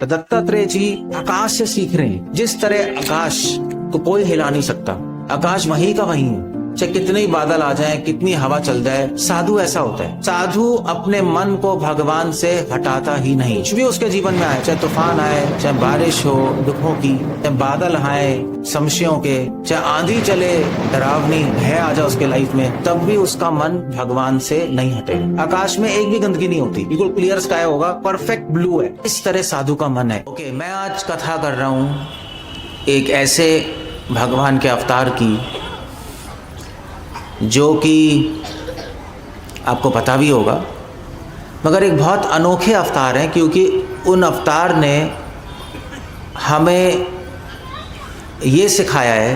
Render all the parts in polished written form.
तो दत्तात्रेय जी आकाश से सीख रहे हैं। जिस तरह आकाश को कोई हिला नहीं सकता, आकाश वहीं का वहीं है, चाहे कितने ही बादल आ जाएं, कितनी हवा चल जाए। साधु ऐसा होता है, साधु अपने मन को भगवान से हटाता ही नहीं। कुछ भी उसके जीवन में आए, चाहे तूफान आए, चाहे बारिश हो दुखों की, चाहे बादल आए संशयों के, चाहे आंधी चले, डरावनी भय आ जाए उसके लाइफ में, तब भी उसका मन भगवान से नहीं हटेगा। आकाश में एक भी गंदगी नहीं होती, बिल्कुल क्लियर स्काई होगा, परफेक्ट ब्लू है। इस तरह साधु का मन है। ओके, मैं आज कथा कर रहा हूँ एक ऐसे भगवान के अवतार की जो कि आपको पता भी होगा, मगर एक बहुत अनोखे अवतार हैं, क्योंकि उन अवतार ने हमें ये सिखाया है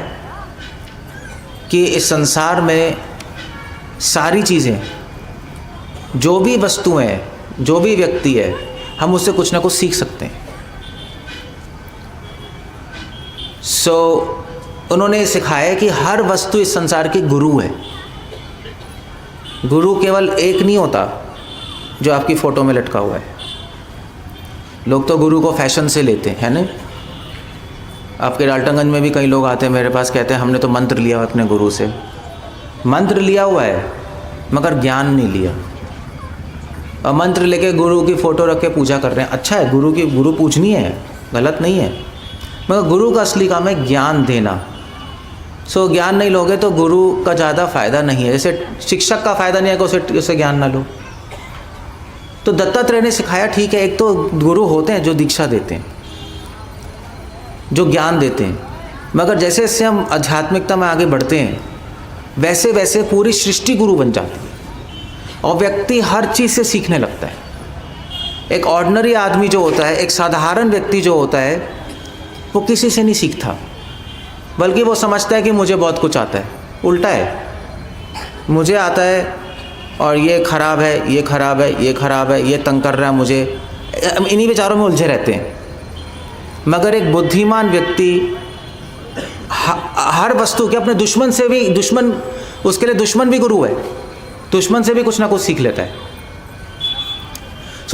कि इस संसार में सारी चीज़ें, जो भी वस्तुएं हैं, जो भी व्यक्ति है, हम उससे कुछ ना कुछ सीख सकते हैं। उन्होंने सिखाया है कि हर वस्तु इस संसार की गुरु है। गुरु केवल एक नहीं होता जो आपकी फ़ोटो में लटका हुआ है। लोग तो गुरु को फैशन से लेते हैं ना। आपके डाल्टनगंज में भी कई लोग आते हैं मेरे पास, कहते हैं हमने तो मंत्र लिया हुआ अपने गुरु से। मंत्र लिया हुआ है मगर ज्ञान नहीं लिया, और मंत्र लेके गुरु की फ़ोटो रख के पूजा कर रहे हैं। अच्छा है, गुरु पूजनी है, गलत नहीं है, मगर गुरु का असली काम है ज्ञान देना। ज्ञान नहीं लोगे तो गुरु का ज़्यादा फ़ायदा नहीं है। जैसे शिक्षक का फ़ायदा नहीं है कि उसे ज्ञान ना लो। तो दत्तात्रेय ने सिखाया, ठीक है, एक तो गुरु होते हैं जो दीक्षा देते हैं, जो ज्ञान देते हैं, मगर जैसे जैसे हम आध्यात्मिकता में आगे बढ़ते हैं वैसे वैसे पूरी सृष्टि गुरु बन जाती है और व्यक्ति हर चीज़ से सीखने लगता है। एक ऑर्डिनरी आदमी जो होता है, एक साधारण व्यक्ति जो होता है, वो किसी से नहीं सीखता, बल्कि वो समझता है कि मुझे बहुत कुछ आता है। उल्टा है, मुझे आता है और ये खराब है, ये खराब है, ये खराब है, ये तंग कर रहा है मुझे, इन्हीं विचारों में उलझे रहते हैं। मगर एक बुद्धिमान व्यक्ति हर वस्तु के अपने दुश्मन से भी, उसके लिए दुश्मन भी गुरु है, दुश्मन से भी कुछ ना कुछ सीख लेता है।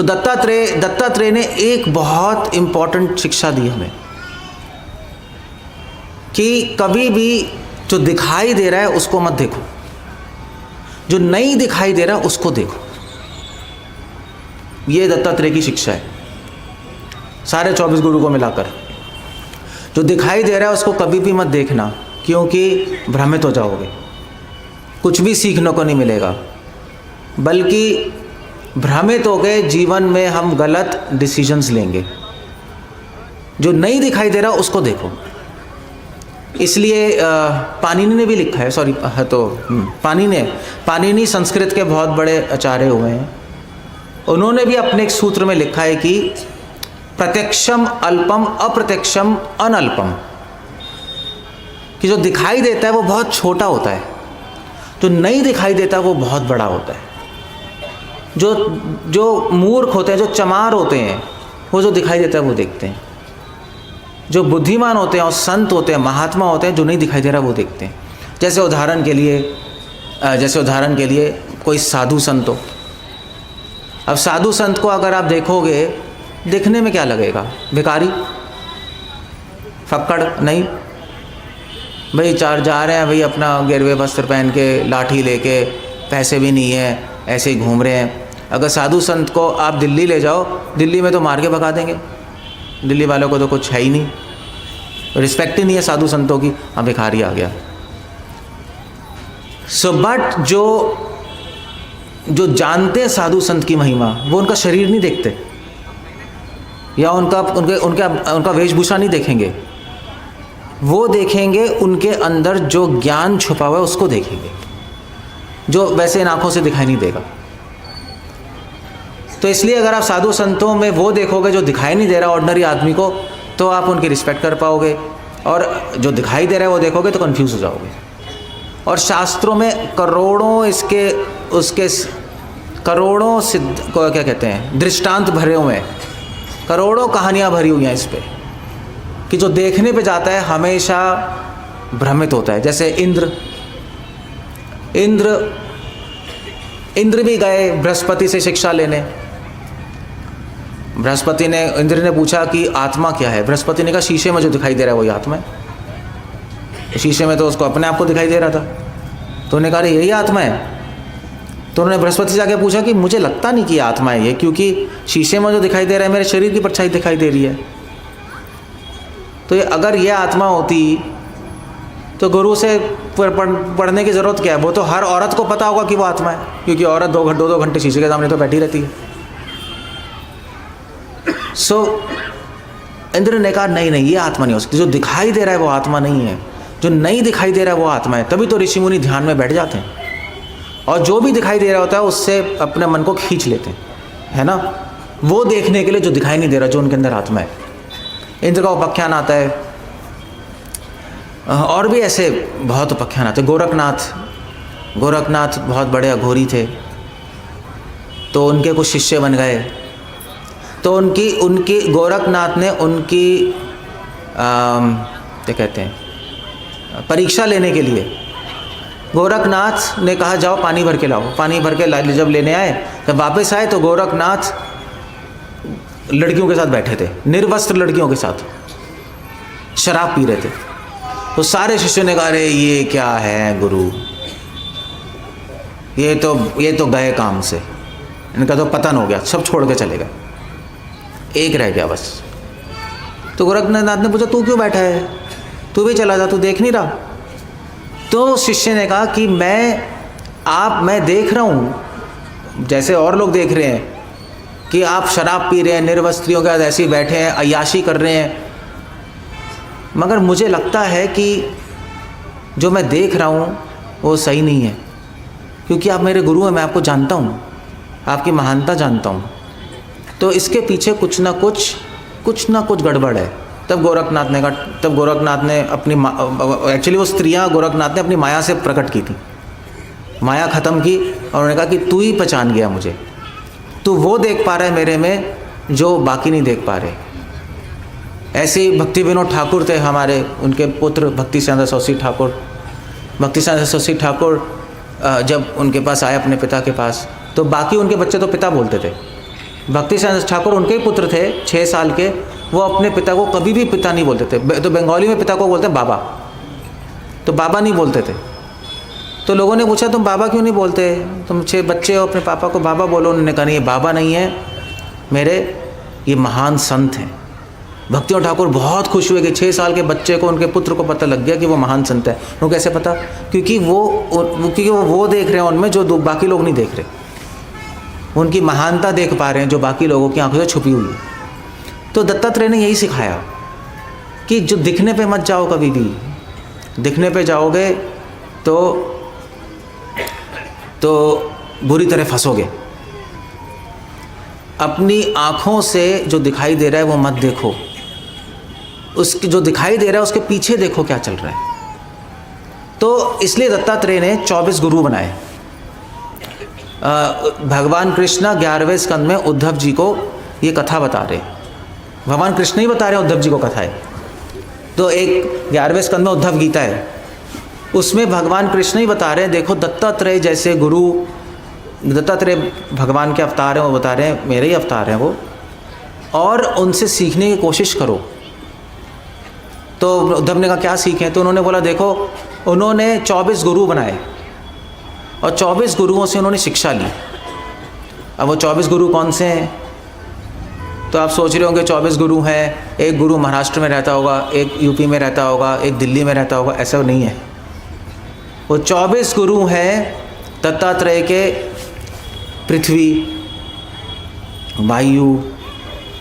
दत्तात्रेय ने एक बहुत इम्पॉर्टेंट शिक्षा दी हमें कि कभी भी जो दिखाई दे रहा है उसको मत देखो, जो नहीं दिखाई दे रहा उसको देखो। ये दत्तात्रेय की शिक्षा है सारे 24 गुरु को मिलाकर। जो दिखाई दे रहा है उसको कभी भी मत देखना, क्योंकि भ्रमित हो जाओगे, कुछ भी सीखने को नहीं मिलेगा, बल्कि भ्रमित हो गए जीवन में हम गलत डिसीजंस लेंगे। जो नहीं दिखाई दे रहा उसको देखो। इसलिए पाणिनि ने भी लिखा है, पाणिनि संस्कृत के बहुत बड़े आचार्य हुए हैं। उन्होंने भी अपने एक सूत्र में लिखा है कि प्रत्यक्षम अल्पम अप्रत्यक्षम अनल्पम, कि जो दिखाई देता है वो बहुत छोटा होता है, जो नहीं दिखाई देता वो बहुत बड़ा होता है। जो मूर्ख होते हैं, जो चमार होते हैं, वो जो दिखाई देता है वो देखते हैं। जो बुद्धिमान होते हैं और संत होते हैं, महात्मा होते हैं, जो नहीं दिखाई दे रहा वो देखते हैं। जैसे उदाहरण के लिए कोई साधु संत हो। अब साधु संत को अगर आप देखोगे, देखने में क्या लगेगा? भिखारी, फक्कड़ नहीं भाई, जा रहे हैं भाई अपना गिरवे वस्त्र पहन के, लाठी लेके, पैसे भी नहीं है, ऐसे ही घूम रहे हैं। अगर साधु संत को आप दिल्ली ले जाओ, दिल्ली में तो मार के भगा देंगे, दिल्ली वालों को तो कुछ है ही नहीं, रिस्पेक्ट ही नहीं है साधु संतों की। हाँ, भिखारी आ गया। बट जो जानते हैं साधु संत की महिमा, वो उनका शरीर नहीं देखते या उनका वेशभूषा नहीं देखेंगे, वो देखेंगे उनके अंदर जो ज्ञान छुपा हुआ है उसको देखेंगे, जो वैसे इन आँखों से दिखाई नहीं देगा। तो इसलिए अगर आप साधु संतों में वो देखोगे जो दिखाई नहीं दे रहा ऑर्डिनरी आदमी को, तो आप उनकी रिस्पेक्ट कर पाओगे, और जो दिखाई दे रहा है वो देखोगे तो कंफ्यूज हो जाओगे। और शास्त्रों में करोड़ों सिद्ध को क्या कहते हैं, दृष्टांत भरे हुए हैं, करोड़ों कहानियाँ भरी हुई हैं इस पे, कि जो देखने पे जाता है हमेशा भ्रमित होता है। जैसे इंद्र भी गए बृहस्पति से शिक्षा लेने, बृहस्पति ने, इंद्र ने पूछा कि आत्मा क्या है। बृहस्पति ने कहा शीशे में जो दिखाई दे रहा है वही आत्मा है। शीशे में तो उसको अपने आप को दिखाई दे रहा था, तो उन्होंने कहा यही आत्मा है। तो उन्होंने बृहस्पति से जाके पूछा कि मुझे लगता नहीं कि आत्मा है ये, क्योंकि शीशे में जो दिखाई दे रहा है मेरे शरीर की परछाई दिखाई दे रही है। तो अगर ये आत्मा होती तो गुरु से पढ़ने की ज़रूरत क्या है? वो तो हर औरत को पता होगा कि वो आत्मा है, क्योंकि औरत दो घंटे शीशे के सामने तो बैठी रहती है। इंद्र ने कहा नहीं ये आत्मा नहीं हो सकती, जो दिखाई दे रहा है वो आत्मा नहीं है, जो नहीं दिखाई दे रहा है वो आत्मा है। तभी तो ऋषि मुनि ध्यान में बैठ जाते हैं और जो भी दिखाई दे रहा होता है उससे अपने मन को खींच लेते हैं, है ना, वो देखने के लिए जो दिखाई नहीं दे रहा, जो उनके अंदर आत्मा है। इंद्र का उपाख्यान आता है, और भी ऐसे बहुत उपाख्यान आते हैं। गोरखनाथ बहुत बड़े अघोरी थे, तो उनके कुछ शिष्य बन गए। तो उनकी गोरखनाथ ने उनकी क्या कहते हैं, परीक्षा लेने के लिए गोरखनाथ ने कहा जाओ पानी भर के लाओ। पानी भर के जब लेने आए, जब वापस आए तो गोरखनाथ लड़कियों के साथ बैठे थे, निर्वस्त्र लड़कियों के साथ शराब पी रहे थे। तो सारे शिष्यों ने कहा अरे ये क्या है गुरु, ये तो गए काम से, इनका तो पतन हो गया, सब छोड़ के चले गए, एक रह गया बस। तो गोरखनाथ ने पूछा तू क्यों बैठा है, तू भी चला जा, तू देख नहीं रहा? तो शिष्य ने कहा कि मैं देख रहा हूँ जैसे और लोग देख रहे हैं कि आप शराब पी रहे हैं, निर्वस्त्रियों के साथ ऐसे ही बैठे हैं, अय्याशी कर रहे हैं, मगर मुझे लगता है कि जो मैं देख रहा हूँ वो सही नहीं है, क्योंकि आप मेरे गुरु हैं, मैं आपको जानता हूँ, आपकी महानता जानता हूँ, तो इसके पीछे कुछ ना कुछ गड़बड़ है। तब गोरखनाथ ने अपनी एक्चुअली वो स्त्रियाँ गोरखनाथ ने अपनी माया से प्रकट की थी, माया ख़त्म की, और उन्होंने कहा कि तू ही पहचान गया मुझे, तू वो देख पा रहा है मेरे में जो बाकी नहीं देख पा रहे। ऐसे ही भक्ति विनोद ठाकुर थे हमारे, उनके पुत्र भक्ति चंद्र सरस्वती ठाकुर जब उनके पास आए अपने पिता के पास, तो बाकी उनके बच्चे तो पिता बोलते थे। भक्ति चंद्र ठाकुर उनके ही पुत्र थे 6 साल के, वो अपने पिता को कभी भी पिता नहीं बोलते थे। तो बंगाली में पिता को बोलते हैं बाबा, तो बाबा नहीं बोलते थे। तो लोगों ने पूछा तुम बाबा क्यों नहीं बोलते, तुम 6 बच्चे हो, अपने पापा को बाबा बोलो। उन्होंने कहा नहीं, ये बाबा नहीं है मेरे, ये महान संत हैं। भक्ति ठाकुर बहुत खुश हुए कि 6 साल के बच्चे को, उनके पुत्र को पता लग गया कि वो महान संत है। उनको कैसे पता? क्योंकि वो देख रहे हैं उनमें जो बाकी लोग नहीं देख रहे, उनकी महानता देख पा रहे हैं जो बाकी लोगों की आंखों से छुपी हुई है। तो दत्तात्रेय ने यही सिखाया कि जो दिखने पे मत जाओ, कभी भी दिखने पे जाओगे तो बुरी तरह फंसोगे। अपनी आँखों से जो दिखाई दे रहा है वो मत देखो, उसकी जो दिखाई दे रहा है उसके पीछे देखो क्या चल रहा है। तो इसलिए दत्तात्रेय ने 24 गुरु बनाए। भगवान कृष्ण 11वें स्कंद में उद्धव जी को ये कथा बता रहे, भगवान कृष्ण ही बता रहे हैं उद्धव जी को कथा है। तो एक 11वें स्कंद में उद्धव गीता है, उसमें भगवान कृष्ण ही बता रहे हैं, देखो दत्तात्रेय जैसे गुरु, दत्तात्रेय भगवान के अवतार हैं, वो बता रहे हैं मेरे ही अवतार हैं वो, और उनसे सीखने की कोशिश करो। तो उद्धव ने कहा क्या सीखें? तो उन्होंने बोला देखो, उन्होंने 24 गुरु बनाए और 24 गुरुओं से उन्होंने शिक्षा ली। अब वो 24 गुरु कौन से हैं? तो आप सोच रहे होंगे 24 गुरु हैं, एक गुरु महाराष्ट्र में रहता होगा, एक यूपी में रहता होगा, एक दिल्ली में रहता होगा, ऐसा नहीं है। वो 24 गुरु हैं दत्तात्रेय के पृथ्वी, वायु,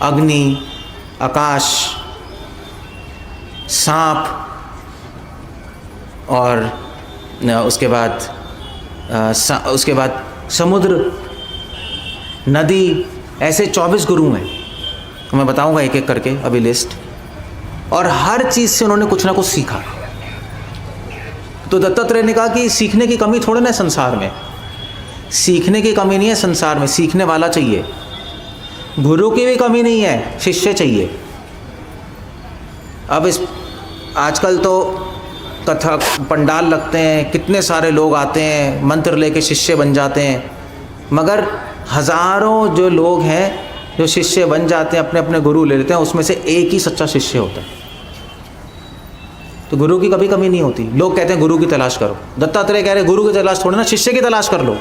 अग्नि, आकाश, सांप, और उसके बाद समुद्र, नदी, ऐसे 24 गुरु हैं। मैं बताऊंगा एक एक करके अभी लिस्ट, और हर चीज़ से उन्होंने कुछ ना कुछ सीखा। तो दत्तात्रेय ने कहा कि सीखने की कमी थोड़ी ना संसार में, सीखने की कमी नहीं है संसार में, सीखने वाला चाहिए। गुरु की भी कमी नहीं है, शिष्य चाहिए। अब आजकल तो कथा पंडाल लगते हैं, कितने सारे लोग आते हैं, मंत्र लेके शिष्य बन जाते हैं, मगर हज़ारों जो लोग हैं जो शिष्य बन जाते हैं, अपने अपने गुरु ले लेते हैं, उसमें से एक ही सच्चा शिष्य होता है। तो गुरु की कभी कमी नहीं होती। लोग कहते हैं गुरु की तलाश करो, दत्तात्रेय कह रहे गुरु की तलाश थोड़ी ना, शिष्य की तलाश कर लो।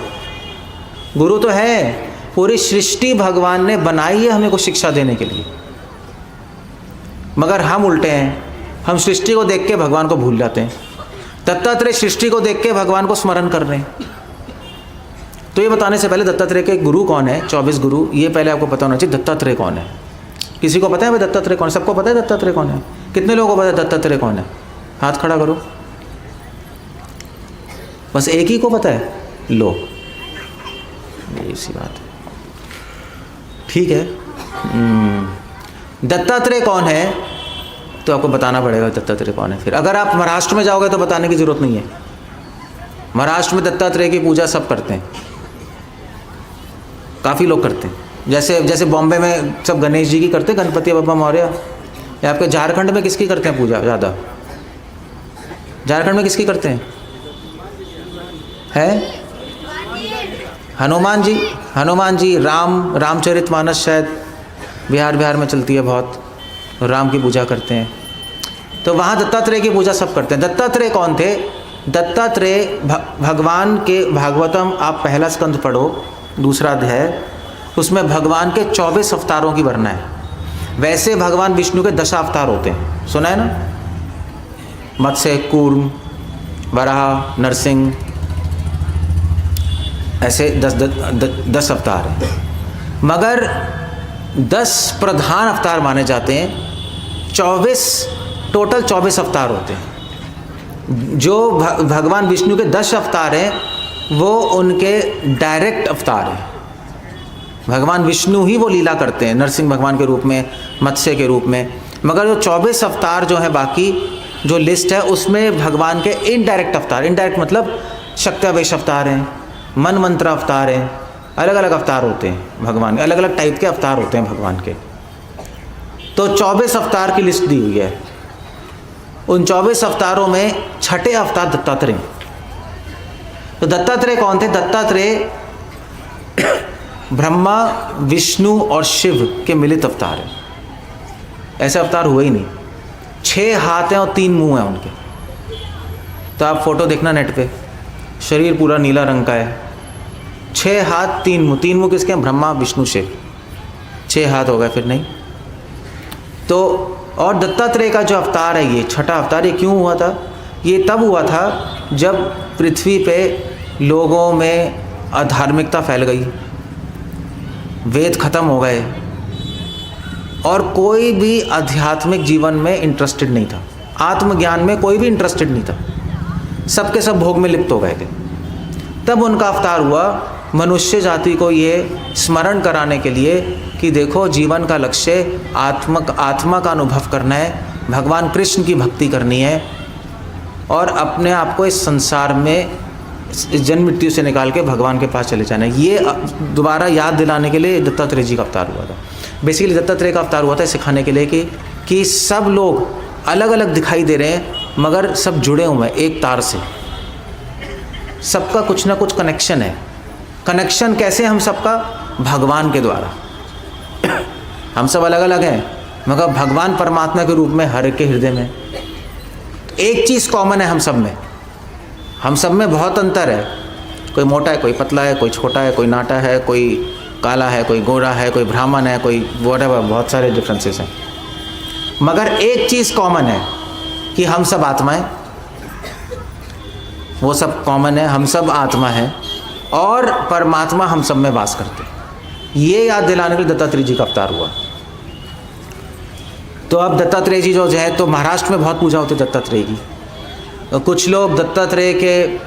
गुरु तो है, पूरी सृष्टि भगवान ने बनाई है हमें को शिक्षा देने के लिए, मगर हम उल्टे हैं, हम सृष्टि को देख के भगवान को भूल जाते हैं। दत्तात्रेय सृष्टि को देख के भगवान को स्मरण कर रहे हैं। तो ये बताने से पहले दत्तात्रेय के गुरु कौन है, 24 गुरु, ये पहले आपको पता होना चाहिए दत्तात्रेय कौन है। किसी को पता है भाई दत्तात्रेय कौन है? सबको पता है दत्तात्रेय कौन है? कितने लोगों को पता है दत्तात्रेय कौन है? हाथ खड़ा करो। बस एक ही को पता है? लो, इसी बात है, ठीक है। दत्तात्रेय कौन है तो आपको बताना पड़ेगा दत्तात्रेय कौन है। फिर अगर आप महाराष्ट्र में जाओगे तो बताने की जरूरत नहीं है। महाराष्ट्र में दत्तात्रेय की पूजा सब करते हैं, काफ़ी लोग करते हैं। जैसे बॉम्बे में सब गणेश जी की करते हैं, गणपति बप्पा मौर्य। या आपके झारखंड में किसकी करते हैं पूजा ज़्यादा? झारखंड में किसकी करते हैं? है हनुमान जी, रामचरितमानस शायद बिहार में चलती है बहुत, राम की पूजा करते हैं। तो वहाँ दत्तात्रेय की पूजा सब करते हैं। दत्तात्रेय कौन थे? दत्तात्रेय भगवान के भागवतम आप पहला स्कंद पढ़ो, दूसरा अध्याय, उसमें भगवान के 24 अवतारों की वर्णना है। वैसे भगवान विष्णु के 10 अवतार होते हैं, सुना है ना? मत्स्य, कूर्म, वराह, नरसिंह, ऐसे 10 अवतार हैं। मगर 10 प्रधान अवतार माने जाते हैं। 24 अवतार होते हैं। जो भगवान विष्णु के 10 अवतार हैं वो उनके डायरेक्ट अवतार हैं। भगवान विष्णु ही वो लीला करते हैं नरसिंह भगवान के रूप में, मत्स्य के रूप में। मगर जो 24 अवतार जो है, बाकी जो लिस्ट है उसमें भगवान के इनडायरेक्ट अवतार, इनडायरेक्ट मतलब शक्त्यावेश अवतार हैं, मन मंत्र अवतार हैं, अलग अलग अवतार होते हैं भगवान के, अलग अलग टाइप के अवतार होते हैं भगवान के। तो 24 अवतार की लिस्ट दी हुई है। उन 24 अवतारों में छठे अवतार दत्तात्रेय। तो दत्तात्रेय कौन थे? दत्तात्रेय ब्रह्मा, विष्णु और शिव के मिलित अवतार है। ऐसे अवतार हुए ही नहीं। 6 हाथ हैं और 3 मुंह हैं उनके। तो आप फोटो देखना नेट पे, शरीर पूरा नीला रंग का है, 6 हाथ 3 मुंह। 3 मुंह किसके हैं? ब्रह्मा, विष्णु, शिव। 6 हाथ हो गए फिर नहीं तो। और दत्तात्रेय का जो अवतार है, ये छठा अवतार, ये क्यों हुआ था? ये तब हुआ था जब पृथ्वी पे लोगों में अधार्मिकता फैल गई, वेद खत्म हो गए और कोई भी आध्यात्मिक जीवन में इंटरेस्टेड नहीं था, आत्मज्ञान में कोई भी इंटरेस्टेड नहीं था, सबके सब भोग में लिप्त हो गए थे। तब उनका अवतार हुआ मनुष्य जाति को ये स्मरण कराने के लिए कि देखो जीवन का लक्ष्य आत्मा का अनुभव करना है, भगवान कृष्ण की भक्ति करनी है और अपने आप को इस संसार में जन्म मृत्यु से निकाल के भगवान के पास चले जाना है। ये दोबारा याद दिलाने के लिए दत्तात्रेय जी का अवतार हुआ था। बेसिकली दत्तात्रेय का अवतार हुआ था सिखाने के लिए कि सब लोग अलग अलग दिखाई दे रहे हैं मगर सब जुड़े हुए हैं एक तार से, सबका कुछ ना कुछ कनेक्शन है। कनेक्शन कैसे? हम सबका भगवान के द्वारा। हम सब अलग अलग हैं मगर भगवान परमात्मा के रूप में हर एक के हृदय में एक चीज़ कॉमन है। हम सब में बहुत अंतर है। कोई मोटा है, कोई पतला है, कोई छोटा है, कोई नाटा है, कोई काला है, कोई गोरा है, कोई ब्राह्मण है, कोई व्हाटएवर, बहुत सारे डिफरेंसेस हैं। मगर एक चीज़ कॉमन है कि हम सब आत्माएं, वो सब कॉमन है, हम सब आत्मा है और परमात्मा हम सब में वास करते हैं। ये याद दिलाने के लिए दत्तात्रेय जी का अवतार हुआ। तो अब दत्तात्रेय जी जो है, तो महाराष्ट्र में बहुत पूजा होती है दत्तात्रेय की। कुछ लोग दत्तात्रेय के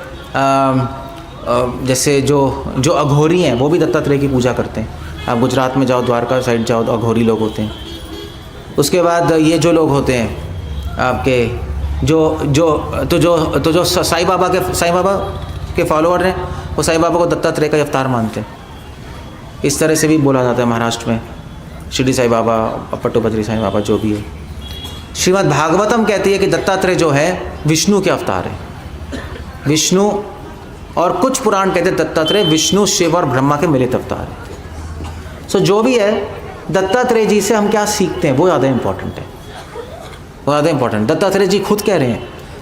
जैसे जो अघोरी हैं वो भी दत्तात्रेय की पूजा करते हैं। आप गुजरात में जाओ, द्वारका साइड जाओ तो अघोरी लोग होते हैं। उसके बाद ये जो लोग होते हैं आपके जो साईं बाबा के फॉलोअर हैं, वो साईं बाबा को दत्तात्रेय का अवतार मानते हैं। इस तरह से भी बोला जाता है महाराष्ट्र में, शिरडी साईं बाबा, पट्टुपत्री साईं बाबा, जो भी है। श्रीमद् भागवतम कहती है कि दत्तात्रेय जो है विष्णु के अवतार है। विष्णु, और कुछ पुराण कहते हैं दत्तात्रेय विष्णु, शिव और ब्रह्मा के मिलित अवतार है। सो जो भी है, दत्तात्रेय जी से हम क्या सीखते हैं वो ज़्यादा इम्पोर्टेंट है, वो ज़्यादा इम्पोर्टेंट। दत्तात्रेय जी खुद कह रहे हैं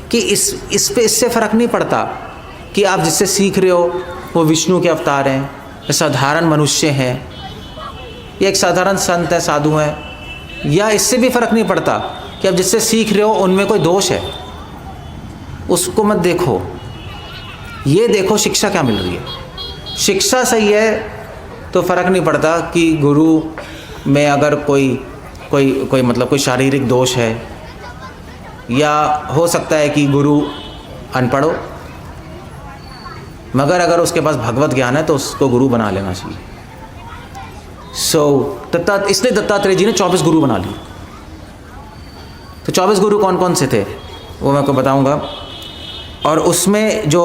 कि इससे फ़र्क नहीं पड़ता कि आप जिससे सीख रहे हो वो विष्णु के अवतार हैं, साधारण मनुष्य हैं, या एक साधारण संत है, साधु हैं, या इससे भी फ़र्क नहीं पड़ता कि आप जिससे सीख रहे हो उनमें कोई दोष है, उसको मत देखो, ये देखो शिक्षा क्या मिल रही है। शिक्षा सही है तो फ़र्क नहीं पड़ता कि गुरु में अगर कोई मतलब कोई शारीरिक दोष है, या हो सकता है कि गुरु अनपढ़ हो, मगर अगर उसके पास भगवत ज्ञान है तो उसको गुरु बना लेना चाहिए। इसलिए दत्तात्रेय जी ने 24 गुरु बना लिए। तो 24 गुरु कौन कौन से थे वो मैं आपको बताऊंगा। और उसमें जो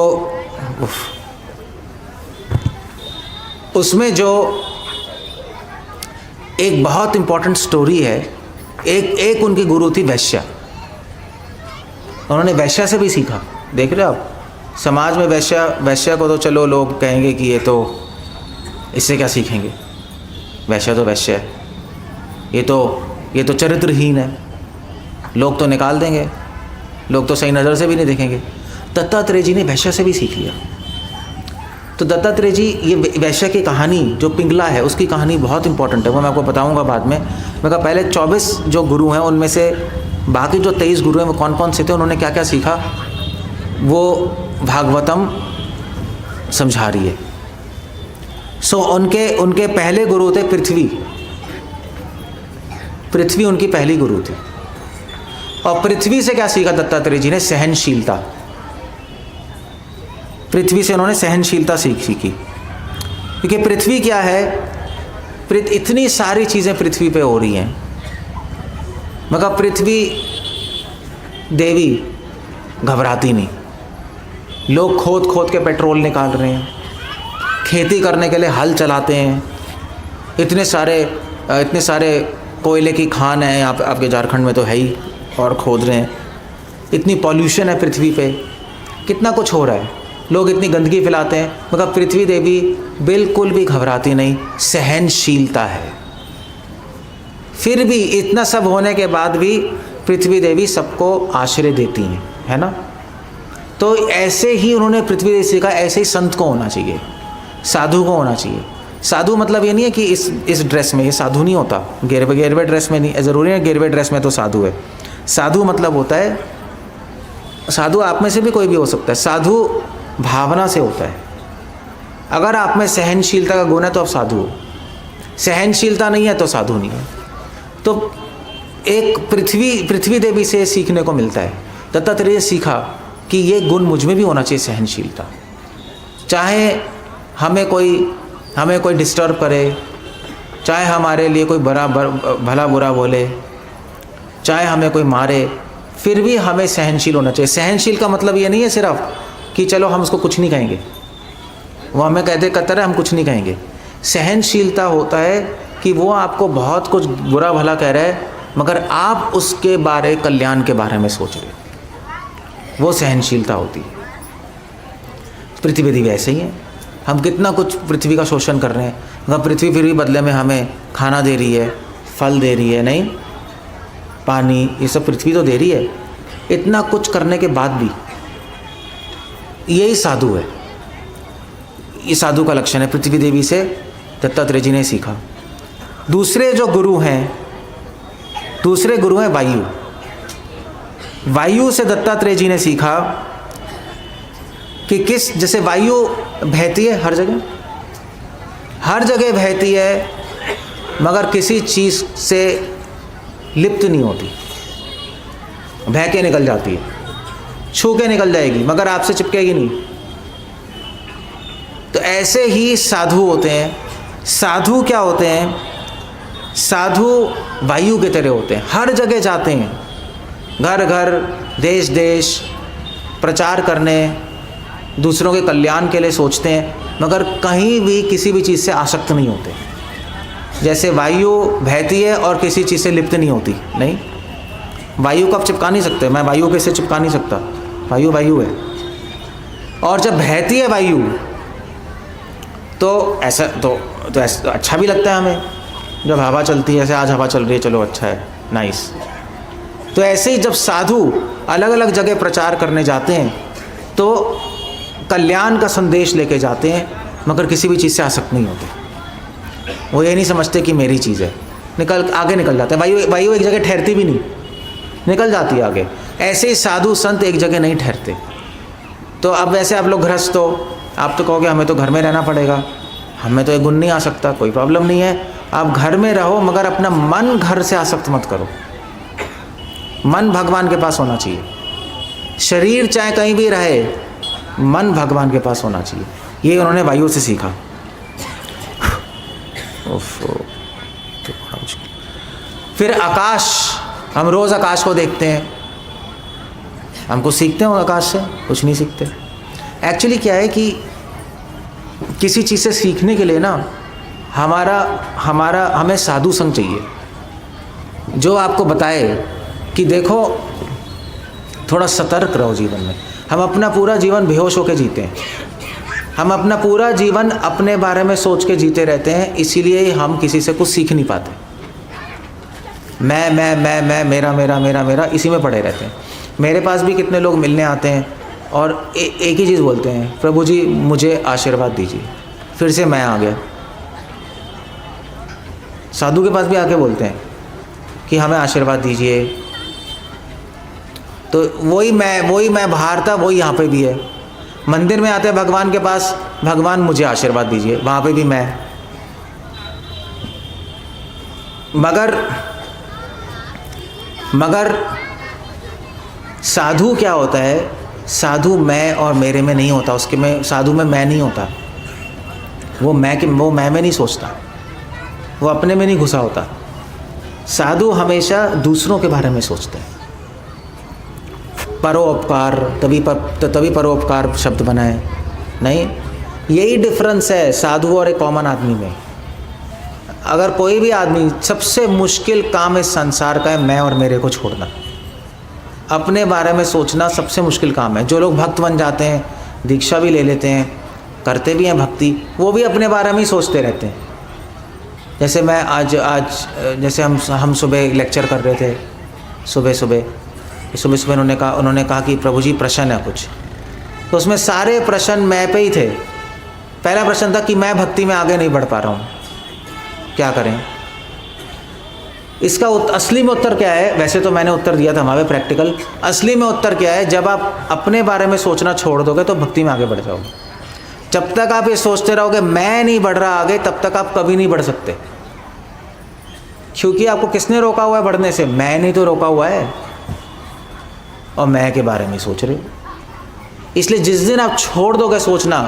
एक बहुत इम्पॉर्टेंट स्टोरी है, एक उनकी गुरु थी वैश्या। उन्होंने वैश्या से भी सीखा। देख रहे हो आप, समाज में वैश्या को तो चलो लोग कहेंगे कि ये तो इससे क्या सीखेंगे, वैश्या तो वैश्य है, ये तो चरित्रहीन है, लोग तो निकाल देंगे, लोग तो सही नज़र से भी नहीं देखेंगे। दत्तात्रेय जी ने वैश्या से भी सीख लिया। तो दत्तात्रेय जी, ये वैश्या की कहानी जो पिंगला है उसकी कहानी बहुत इंपॉर्टेंट है, वो मैं आपको बताऊंगा बाद में। मैं कहा पहले 24 जो गुरु हैं उनमें से बाकी जो 23 गुरु हैं वो कौन कौन से थे, उन्होंने क्या क्या सीखा, वो भागवतम समझा रही है। उनके पहले गुरु थे पृथ्वी उनकी पहली गुरु थी। और पृथ्वी से क्या सीखा दत्तात्रेय जी ने, सहनशीलता। पृथ्वी से उन्होंने सहनशीलता सीखी, क्योंकि पृथ्वी क्या है, इतनी सारी चीज़ें पृथ्वी पे हो रही हैं, मगर पृथ्वी देवी घबराती नहीं। लोग खोद के पेट्रोल निकाल रहे हैं, खेती करने के लिए हल चलाते हैं, इतने सारे कोयले की खान है आपके झारखंड में तो है ही, और खोद रहे हैं। इतनी पॉल्यूशन है पृथ्वी पे, कितना कुछ हो रहा है, लोग इतनी गंदगी फैलाते हैं, मगर पृथ्वी देवी बिल्कुल भी घबराती नहीं, सहनशीलता है। फिर भी इतना सब होने के बाद भी पृथ्वी देवी सबको आश्रय देती हैं, है ना। तो ऐसे ही उन्होंने पृथ्वी देवी सीखा, ऐसे ही संत को होना चाहिए, साधु को होना चाहिए। साधु मतलब ये नहीं है कि इस ड्रेस में ये साधु नहीं होता, गेरवे ड्रेस में नहीं, ज़रूरी है गेरवे ड्रेस में तो साधु है। साधु मतलब होता है, साधु आप में से भी कोई भी हो सकता है, साधु भावना से होता है। अगर आप में सहनशीलता का गुण है तो आप साधु हो, सहनशीलता नहीं है तो साधु नहीं है। तो एक पृथ्वी देवी से सीखने को मिलता है। दत्तात्रेय ने सीखा कि ये गुण मुझ में भी होना चाहिए, सहनशीलता। चाहे हमें कोई डिस्टर्ब करे, चाहे हमारे लिए कोई भला बुरा बोले, चाहे हमें कोई मारे, फिर भी हमें सहनशील होना चाहिए। सहनशील का मतलब ये नहीं है सिर्फ कि चलो हम उसको कुछ नहीं कहेंगे, वो हमें कहते कतर है हम कुछ नहीं कहेंगे। सहनशीलता होता है कि वो आपको बहुत कुछ बुरा भला कह रहा है, मगर आप उसके कल्याण के बारे में सोच रहे, वो सहनशीलता होती है। पृथ्वी देवी ऐसे ही है, हम कितना कुछ पृथ्वी का शोषण कर रहे हैं, मगर पृथ्वी फिर भी बदले में हमें खाना दे रही है, फल दे रही है, नहीं पानी, ये सब पृथ्वी तो दे रही है। इतना कुछ करने के बाद भी यही साधु है, ये साधु का लक्षण है। पृथ्वी देवी से दत्तात्रेय जी ने सीखा। दूसरे गुरु हैं वायु। वायु से दत्तात्रेय जी ने सीखा कि जैसे वायु बहती है हर जगह बहती है, मगर किसी चीज़ से लिप्त नहीं होती, बह के निकल जाती है, छू के निकल जाएगी, मगर आपसे चिपकेगी नहीं। तो ऐसे ही साधु होते हैं। साधु क्या होते हैं, साधु वायु के तरह होते हैं, हर जगह जाते हैं, घर घर देश देश प्रचार करने, दूसरों के कल्याण के लिए सोचते हैं, मगर कहीं भी किसी भी चीज़ से आसक्त नहीं होते। जैसे वायु बहती है और किसी चीज़ से लिप्त नहीं होती, नहीं, वायु को आप चिपका नहीं सकते, मैं वायु को इससे चिपका नहीं सकता, वायु है। और जब बहती है वायु तो ऐसा तो ऐसा अच्छा भी लगता है हमें, जब हवा चलती है, ऐसे आज हवा चल रही है, चलो अच्छा है, नाइस। तो ऐसे ही जब साधु अलग अलग जगह प्रचार करने जाते हैं तो कल्याण का संदेश लेके जाते हैं, मगर किसी भी चीज़ से आसक्त नहीं होते। वो ये नहीं समझते कि मेरी चीज़ है, आगे निकल जाते हैं। वायु एक जगह ठहरती भी नहीं, निकल जाती है आगे। ऐसे ही साधु संत एक जगह नहीं ठहरते। तो अब वैसे आप लोग गृहस्थ हो, आप तो कहोगे हमें तो घर में रहना पड़ेगा, हमें तो एक गुण नहीं आ सकता, कोई प्रॉब्लम नहीं है, आप घर में रहो, मगर अपना मन घर से आसक्त मत करो। मन भगवान के पास होना चाहिए। शरीर चाहे कहीं भी रहे, मन भगवान के पास होना चाहिए। ये उन्होंने वायु से सीखा। फिर आकाश, हम रोज़ आकाश को देखते हैं, हम कुछ सीखते हैं आकाश से? कुछ नहीं सीखते। एक्चुअली क्या है कि किसी चीज़ से सीखने के लिए ना हमें साधु संग चाहिए, जो आपको बताए कि देखो थोड़ा सतर्क रहो जीवन में। हम अपना पूरा जीवन बेहोश होकर जीते हैं, हम अपना पूरा जीवन अपने बारे में सोच के जीते रहते हैं, इसीलिए हम किसी से कुछ सीख नहीं पाते। मैं मेरा मेरा मेरा मेरा इसी में पड़े रहते हैं। मेरे पास भी कितने लोग मिलने आते हैं और एक ही चीज़ बोलते हैं, प्रभु जी मुझे आशीर्वाद दीजिए। फिर से मैं आ गया। साधु के पास भी आके बोलते हैं कि हमें आशीर्वाद दीजिए। तो वही मैं बाहर था, वही यहाँ पे भी है। मंदिर में आते हैं भगवान के पास, भगवान मुझे आशीर्वाद दीजिए, वहाँ पे भी मैं। मगर साधु क्या होता है? साधु मैं और मेरे में नहीं होता, उसके में साधु में मैं नहीं होता। वो मैं में नहीं सोचता, वो अपने में नहीं घुसा होता। साधु हमेशा दूसरों के बारे में सोचते हैं। परोपकार, तभी परोपकार शब्द बना है। नहीं, यही डिफरेंस है साधु और एक कॉमन आदमी में। अगर कोई भी आदमी, सबसे मुश्किल काम इस संसार का है मैं और मेरे को छोड़ना। अपने बारे में सोचना सबसे मुश्किल काम है। जो लोग भक्त बन जाते हैं, दीक्षा भी ले लेते हैं, करते भी हैं भक्ति, वो भी अपने बारे में ही सोचते रहते हैं। जैसे मैं आज जैसे हम सुबह लेक्चर कर रहे थे, सुबह उन्होंने कहा कि प्रभु जी प्रश्न है कुछ, तो उसमें सारे प्रश्न मैं पे ही थे। पहला प्रश्न था कि मैं भक्ति में आगे नहीं बढ़ पा रहा हूँ, क्या करें? इसका असली में उत्तर क्या है? वैसे तो मैंने उत्तर दिया था हमारे प्रैक्टिकल। असली में उत्तर क्या है? जब आप अपने बारे में सोचना छोड़ दोगे तो भक्ति में आगे बढ़ जाओगे। जब तक आप ये सोचते रहोगे मैं नहीं बढ़ रहा आगे, तब तक आप कभी नहीं बढ़ सकते। क्योंकि आपको किसने रोका हुआ है बढ़ने से? मैंने तो रोका हुआ है, और मैं के बारे में सोच रहे हो। इसलिए जिस दिन आप छोड़ दोगे सोचना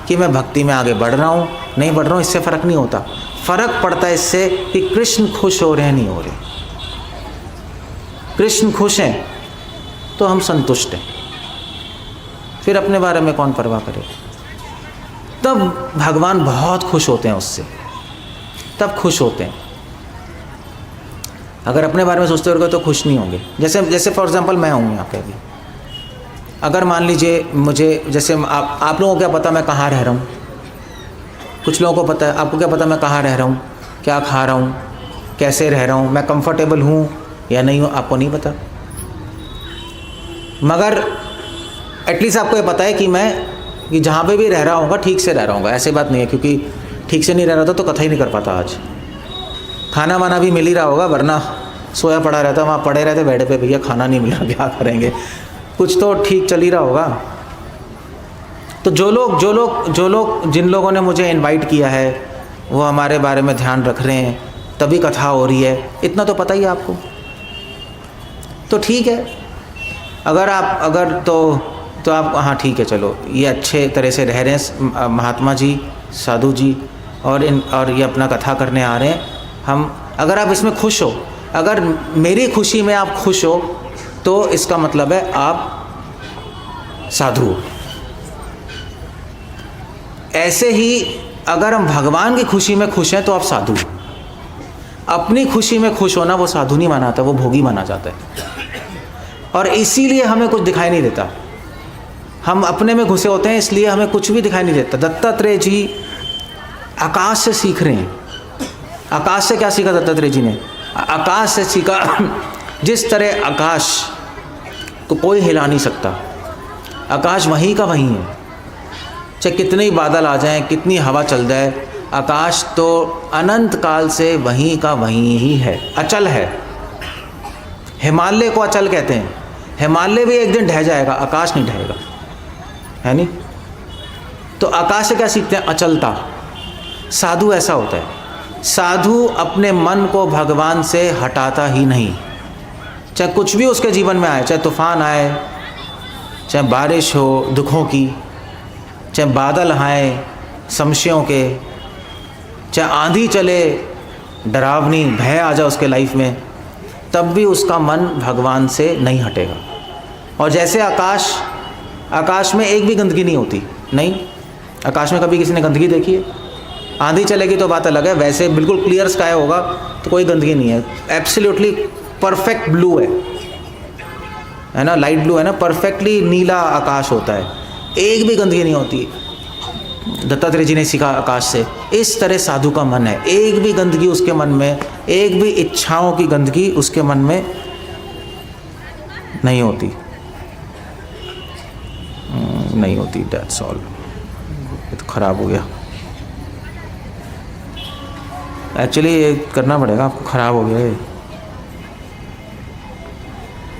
कि मैं भक्ति में आगे बढ़ रहा हूँ, नहीं बढ़ रहा हूँ, इससे फ़र्क नहीं होता। फ़र्क पड़ता है इससे कि कृष्ण खुश हो रहे हैं नहीं हो रहे। कृष्ण खुश हैं तो हम संतुष्ट हैं, फिर अपने बारे में कौन परवाह करे। तब भगवान बहुत खुश होते हैं उससे, तब खुश होते हैं। अगर अपने बारे में सोचते रहोगे तो खुश नहीं होंगे। जैसे फॉर एग्जांपल मैं हूँ यहाँ पे अभी, अगर मान लीजिए मुझे, जैसे आप लोगों को क्या पता मैं कहाँ रह रहा हूँ? कुछ लोगों को पता है, आपको क्या पता मैं कहाँ रह रहा हूँ, क्या खा रहा हूँ, कैसे रह रहा हूँ, मैं कंफर्टेबल हूँ या नहीं हूँ, आपको नहीं पता। मगर एटलीस्ट आपको ये पता है कि जहाँ पे भी रह रहा होगा ठीक से रह रहा होगा। ऐसे बात नहीं है, क्योंकि ठीक से नहीं रह रहा था तो कथा ही नहीं कर पाता आज। खाना वाना भी मिल ही रहा होगा, वरना सोया पड़ा रहता, वहाँ पड़े रहते बेड पे, भैया खाना नहीं मिल रहा, क्या करेंगे? कुछ तो ठीक चल ही रहा होगा। तो जो लोग जिन लोगों ने मुझे इनवाइट किया है वो हमारे बारे में ध्यान रख रहे हैं, तभी कथा हो रही है, इतना तो पता ही है आपको। तो ठीक है, अगर आप हाँ ठीक है, चलो ये अच्छे तरह से रह रहे हैं महात्मा जी, साधु जी, और ये अपना कथा करने आ रहे हैं। अगर आप इसमें खुश हो, अगर मेरी खुशी में आप खुश हो, तो इसका मतलब है आप साधु हो। ऐसे ही अगर हम भगवान की खुशी में खुश हैं तो आप साधु। अपनी खुशी में खुश होना वो साधु नहीं माना जाता, वो भोगी माना जाता है। और इसीलिए हमें कुछ दिखाई नहीं देता। हम अपने में घुसे होते हैं, इसलिए हमें कुछ भी दिखाई नहीं देता। दत्तात्रेय जी आकाश से सीख रहे हैं, आकाश से क्या सीखा दत्तात्रेय जी ने? आकाश से सीखा जिस तरह आकाश को कोई हिला नहीं सकता, आकाश वहीं का वहीं है, चाहे कितने ही बादल आ जाएं, कितनी हवा चल जाए, आकाश तो अनंत काल से वहीं का वहीं ही है, अचल है। हिमालय को अचल कहते हैं, हिमालय भी एक दिन ढह जाएगा, आकाश नहीं ढहेगा, है नहीं? तो आकाश से क्या सीखते हैं? अचलता। साधु ऐसा होता है, साधु अपने मन को भगवान से हटाता ही नहीं, चाहे कुछ भी उसके जीवन में आए, चाहे तूफान आए, चाहे बारिश हो दुखों की, चाहे बादल आए संशयों के, चाहे आंधी चले, डरावनी भय आ जाए उसके लाइफ में, तब भी उसका मन भगवान से नहीं हटेगा। और जैसे आकाश में एक भी गंदगी नहीं होती, नहीं, आकाश में कभी किसी ने गंदगी देखी है? आंधी चलेगी तो बात अलग है, वैसे बिल्कुल क्लियर स्काई होगा तो कोई गंदगी नहीं है, एब्सोल्युटली परफेक्ट ब्लू है ना, लाइट ब्लू है ना, परफेक्टली नीला आकाश होता है, एक भी गंदगी नहीं होती। दत्तात्रेय जी ने सीखा आकाश से। इस तरह साधु का मन है, एक भी गंदगी उसके मन में, एक भी इच्छाओं की गंदगी उसके मन में नहीं होती, नहीं होती। That's all. ये तो खराब हो गया, एक्चुअली ये करना पड़ेगा आपको, खराब हो गया ये,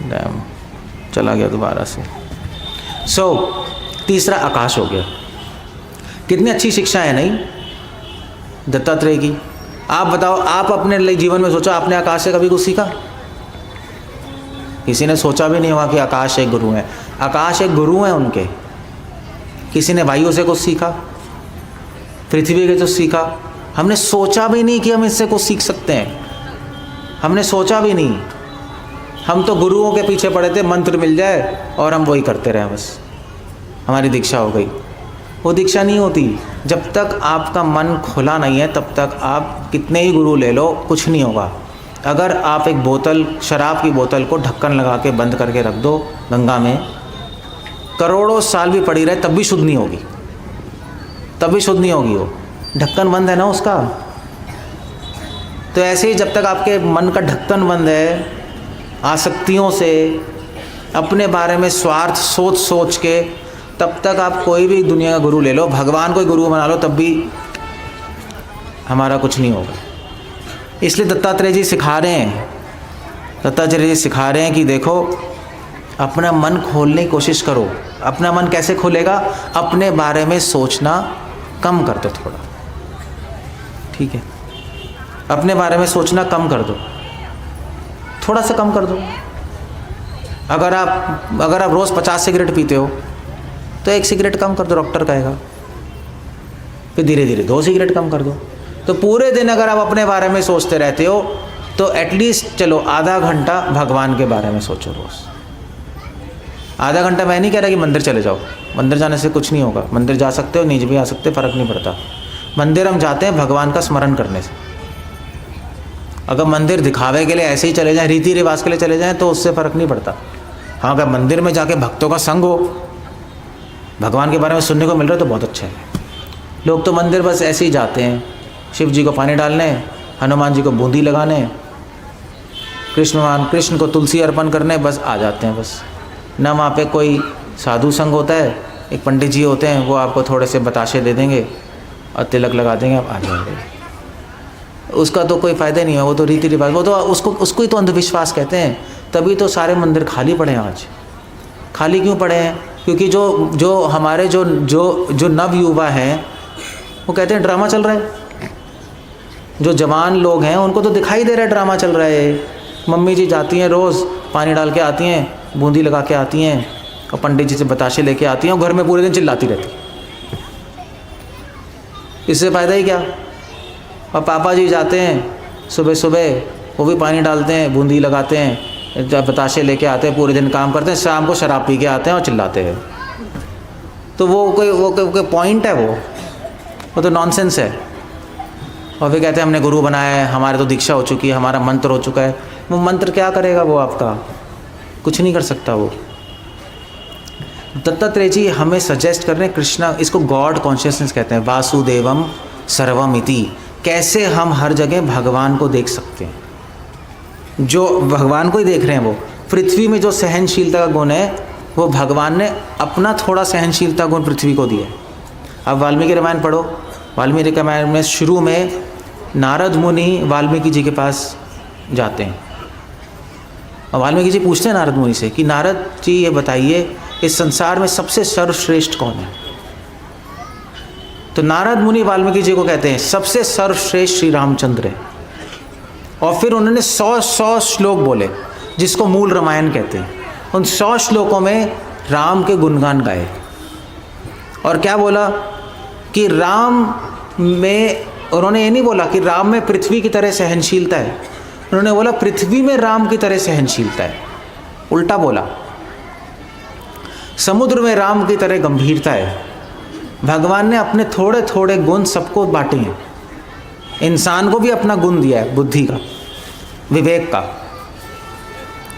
डैम, चला गया दोबारा से। तीसरा आकाश हो गया। कितनी अच्छी शिक्षा है नहीं दत्तात्रेय की। आप बताओ, आप अपने जीवन में सोचो, आपने आकाश से कभी कुछ सीखा? किसी ने सोचा भी नहीं होगा कि आकाश एक गुरु है। आकाश एक गुरु है उनके। किसी ने वायु से कुछ सीखा, पृथ्वी के तो सीखा। हमने सोचा भी नहीं कि हम इससे कुछ सीख सकते हैं, हमने सोचा भी नहीं। हम तो गुरुओं के पीछे पड़े थे, मंत्र मिल जाए और हम वही करते रहे, बस हमारी दीक्षा हो गई। वो दीक्षा नहीं होती। जब तक आपका मन खुला नहीं है तब तक आप कितने ही गुरु ले लो, कुछ नहीं होगा। अगर आप एक बोतल, शराब की बोतल को ढक्कन लगा के बंद करके रख दो गंगा में, करोड़ों साल भी पड़ी रहे तब भी शुद्ध नहीं होगी, तब भी शुद्ध नहीं होगी। वो ढक्कन बंद है ना उसका। तो ऐसे ही जब तक आपके मन का ढक्कन बंद है, आसक्तियों से, अपने बारे में स्वार्थ सोच सोच के, तब तक आप कोई भी दुनिया का गुरु ले लो, भगवान को ही गुरु बना लो, तब भी हमारा कुछ नहीं होगा। इसलिए दत्तात्रेय जी सिखा रहे हैं, दत्तात्रेय जी सिखा रहे हैं कि देखो, अपना मन खोलने की कोशिश करो। अपना मन कैसे खोलेगा? अपने बारे में सोचना कम कर दो थोड़ा, ठीक है? अपने बारे में सोचना कम कर दो, थोड़ा सा कम कर दो। अगर आप रोज़ 50 सिगरेट पीते हो तो 1 सिगरेट कम कर दो, डॉक्टर कहेगा। फिर धीरे धीरे 2 सिगरेट कम कर दो। तो पूरे दिन अगर आप अपने बारे में सोचते रहते हो तो एटलीस्ट चलो आधा घंटा भगवान के बारे में सोचो रोज़। आधा घंटा मैं नहीं कह रहा कि मंदिर चले जाओ, मंदिर जाने से कुछ नहीं होगा। मंदिर जा सकते हो, नीचे भी आ सकते, फ़र्क नहीं पड़ता। मंदिर हम जाते हैं भगवान का स्मरण करने से। अगर मंदिर दिखावे के लिए ऐसे ही चले जाएं, रीति रिवाज के लिए चले जाएं, तो उससे फ़र्क नहीं पड़ता। हाँ, अगर मंदिर में जाके भक्तों का संग हो, भगवान के बारे में सुनने को मिल रहा है तो बहुत अच्छा है। लोग तो मंदिर बस ऐसे ही जाते हैं, शिव जी को पानी डालने, हनुमान जी को बूंदी लगाने, कृष्ण को तुलसी अर्पण करने, बस आ जाते हैं। बस ना वहाँ पे कोई साधु संग होता है। एक पंडित जी होते हैं, वो आपको थोड़े से बताशे दे देंगे और तिलक लगा देंगे, आप आ जाएंगे। उसका तो कोई फ़ायदा नहीं है, वो तो रीति रिवाज, वो तो उसको ही तो अंधविश्वास कहते हैं। तभी तो सारे मंदिर खाली पड़े हैं आज। खाली क्यों पड़े हैं? क्योंकि जो हमारे जो नव युवा हैं वो कहते हैं ड्रामा चल रहा है। जो जवान लोग हैं उनको तो दिखाई दे रहा है ड्रामा चल रहा है। मम्मी जी जाती हैं, रोज़ पानी डाल के आती हैं, बूंदी लगा के आती हैं और पंडित जी से बताशे लेके आती हैं और घर में पूरे दिन चिल्लाती रहती। इससे फ़ायदा ही क्या? और पापा जी जाते हैं सुबह सुबह, वो भी पानी डालते हैं, बूंदी लगाते हैं, बताशे लेके आते हैं, पूरे दिन काम करते हैं, शाम को शराब पी के आते हैं और चिल्लाते हैं। तो वो कोई पॉइंट है? वो तो नॉनसेंस है। और फिर कहते हैं हमने गुरु बनाया है, हमारे तो दीक्षा हो चुकी है, हमारा मंत्र हो चुका है। वो मंत्र क्या करेगा? वो आपका कुछ नहीं कर सकता। वो दत्तात्रेय जी हमें सजेस्ट कर रहे हैं, कृष्णा, इसको गॉड कॉन्शियसनेस कहते हैं, वासुदेवम सर्वमिति। कैसे हम हर जगह भगवान को देख सकते हैं, जो भगवान को ही देख रहे हैं। वो पृथ्वी में जो सहनशीलता का गुण है वो भगवान ने अपना थोड़ा सहनशीलता गुण पृथ्वी को दिया है। अब वाल्मीकि रामायण पढ़ो, वाल्मीकि रामायण में शुरू में नारद मुनि वाल्मीकि जी के पास जाते हैं और वाल्मीकि जी पूछते हैं नारद मुनि से कि नारद जी ये बताइए इस संसार में सबसे सर्वश्रेष्ठ कौन है। तो नारद मुनि वाल्मीकि जी को कहते हैं सबसे सर्वश्रेष्ठ श्री रामचंद्र है। और फिर उन्होंने 100 श्लोक बोले जिसको मूल रामायण कहते हैं। उन 100 श्लोकों में राम के गुणगान गाए और क्या बोला कि राम में, उन्होंने ये नहीं बोला कि राम में पृथ्वी की तरह सहनशीलता है, उन्होंने बोला पृथ्वी में राम की तरह सहनशीलता है। उल्टा बोला, समुद्र में राम की तरह गंभीरता है। भगवान ने अपने थोड़े थोड़े गुण सबको बांटे हैं। इंसान को भी अपना गुण दिया है, बुद्धि का, विवेक का,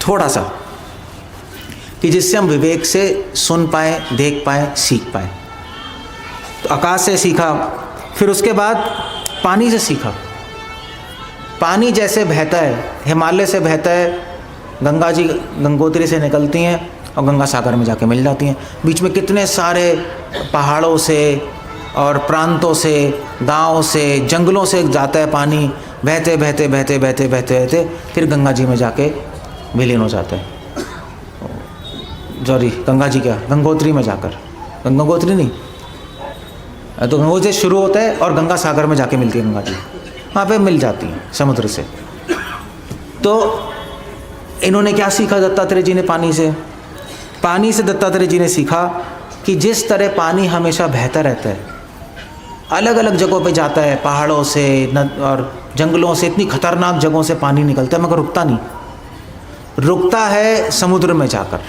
थोड़ा सा, कि जिससे हम विवेक से सुन पाए, देख पाए, सीख पाए। तो आकाश से सीखा, फिर उसके बाद पानी से सीखा। पानी जैसे बहता है, हिमालय से बहता है, गंगा जी गंगोत्री से निकलती हैं और गंगा सागर में जाके मिल जाती हैं। बीच में कितने सारे पहाड़ों से और प्रांतों से, गाँव से, जंगलों से जाता है पानी, बहते बहते बहते बहते बहते बहते फिर गंगा जी में जाके विलीन हो जाता है। सॉरी, गंगा जी क्या, गंगोत्री में जाकर, गंगोत्री नहीं, तो गंगोत्री से शुरू होता है और गंगा सागर में जाके मिलती है गंगा जी, वहाँ पे मिल जाती हैं समुद्र से। तो इन्होंने क्या सीखा दत्तात्रेय जी ने पानी से? पानी से दत्तात्रेय जी ने सीखा कि जिस तरह पानी हमेशा बहता रहता है, अलग अलग जगहों पे जाता है, पहाड़ों से और जंगलों से, इतनी खतरनाक जगहों से पानी निकलता है मगर रुकता नहीं, रुकता है समुद्र में जाकर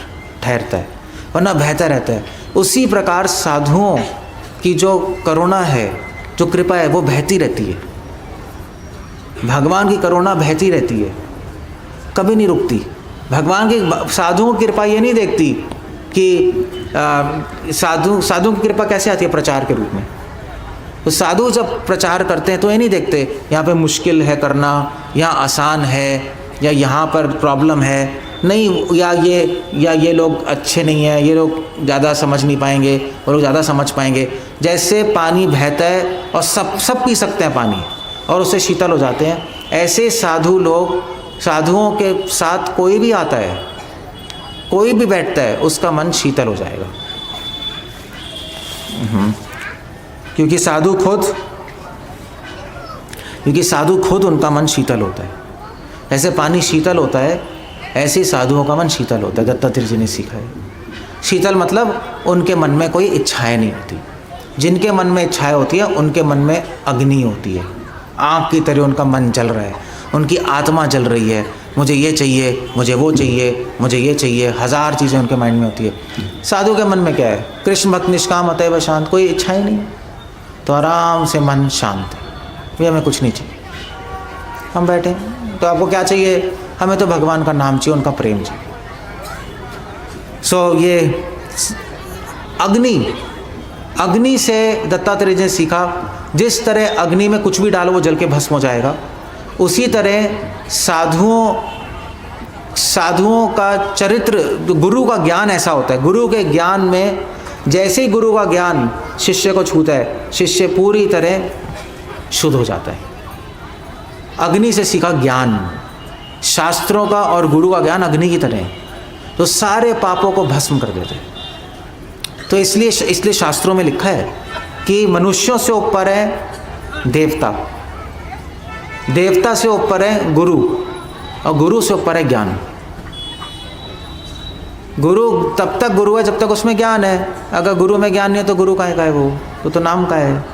ठहरता है, वरना बहता रहता है। उसी प्रकार साधुओं की जो करुणा है, जो कृपा है, वो बहती रहती है। भगवान की करुणा बहती रहती है, कभी नहीं रुकती। भगवान की, साधुओं की कृपा ये नहीं देखती कि साधु की कृपा कैसे आती है प्रचार के रूप में। तो साधु जब प्रचार करते हैं तो ये नहीं देखते यहाँ पे मुश्किल है करना, यहाँ आसान है, या यहाँ पर प्रॉब्लम है, नहीं, या ये लोग अच्छे नहीं हैं, ये लोग ज़्यादा समझ नहीं पाएंगे, वो लोग ज़्यादा समझ पाएंगे। जैसे पानी बहता है और सब पी सकते हैं पानी और उससे शीतल हो जाते हैं, ऐसे साधु लोग, साधुओं के साथ कोई भी आता है, कोई भी बैठता है, उसका मन शीतल हो जाएगा। क्योंकि साधु खुद उनका मन शीतल होता है। ऐसे पानी शीतल होता है, ऐसे साधुओं का मन शीतल होता है। दत्तात्रेय जी ने सीखा है। शीतल मतलब उनके मन में कोई इच्छाएं नहीं होती। जिनके मन में इच्छाएं होती है उनके मन में अग्नि होती है, आग की तरह उनका मन जल रहा है, उनकी आत्मा जल रही है, मुझे ये चाहिए, मुझे वो चाहिए, मुझे ये चाहिए, हज़ार चीज़ें उनके माइंड में होती है। साधु के मन में क्या है? कृष्ण भक्त निष्काम अतएव शांत, कोई इच्छाएं नहीं, तो आराम से मन शांत है, भैया हमें कुछ नहीं चाहिए, हम बैठे। तो आपको क्या चाहिए? हमें तो भगवान का नाम चाहिए, उनका प्रेम चाहिए। ये अग्नि से दत्तात्रेय जी ने सीखा, जिस तरह अग्नि में कुछ भी डालो वो जल के भस्म हो जाएगा, उसी तरह साधुओं का चरित्र, गुरु का ज्ञान ऐसा होता है। गुरु के ज्ञान में जैसे ही गुरु का ज्ञान शिष्य को छूता है, शिष्य पूरी तरह शुद्ध हो जाता है। अग्नि से सीखा ज्ञान, शास्त्रों का और गुरु का ज्ञान अग्नि की तरह है, तो सारे पापों को भस्म कर देते हैं। तो इसलिए शास्त्रों में लिखा है कि मनुष्यों से ऊपर है देवता, देवता से ऊपर है गुरु, और गुरु से ऊपर है ज्ञान। गुरु तब तक गुरु है जब तक उसमें ज्ञान है। अगर गुरु में ज्ञान नहीं है तो गुरु काहे का है? वो तो नाम का है।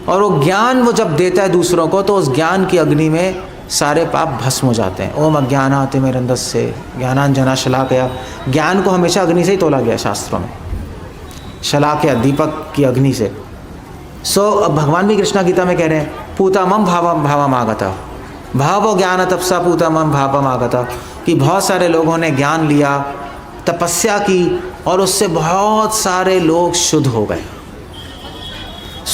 और वो ज्ञान वो जब देता है दूसरों को, तो उस ज्ञान की अग्नि में सारे पाप भस्म हो जाते हैं। ओम अज्ञानातिमिरन्धस्य ज्ञानांजना शलाकया। ज्ञान को हमेशा अग्नि से ही तोला गया शास्त्रों में, शलाकया दीपक की अग्नि से। भगवान भी कृष्णा गीता में कह रहे हैं, पूतामम भावम आगता, भाव ज्ञान तपसा पूतामम भावम आगता, कि बहुत सारे लोगों ने ज्ञान लिया, तपस्या की, और उससे बहुत सारे लोग शुद्ध हो गए।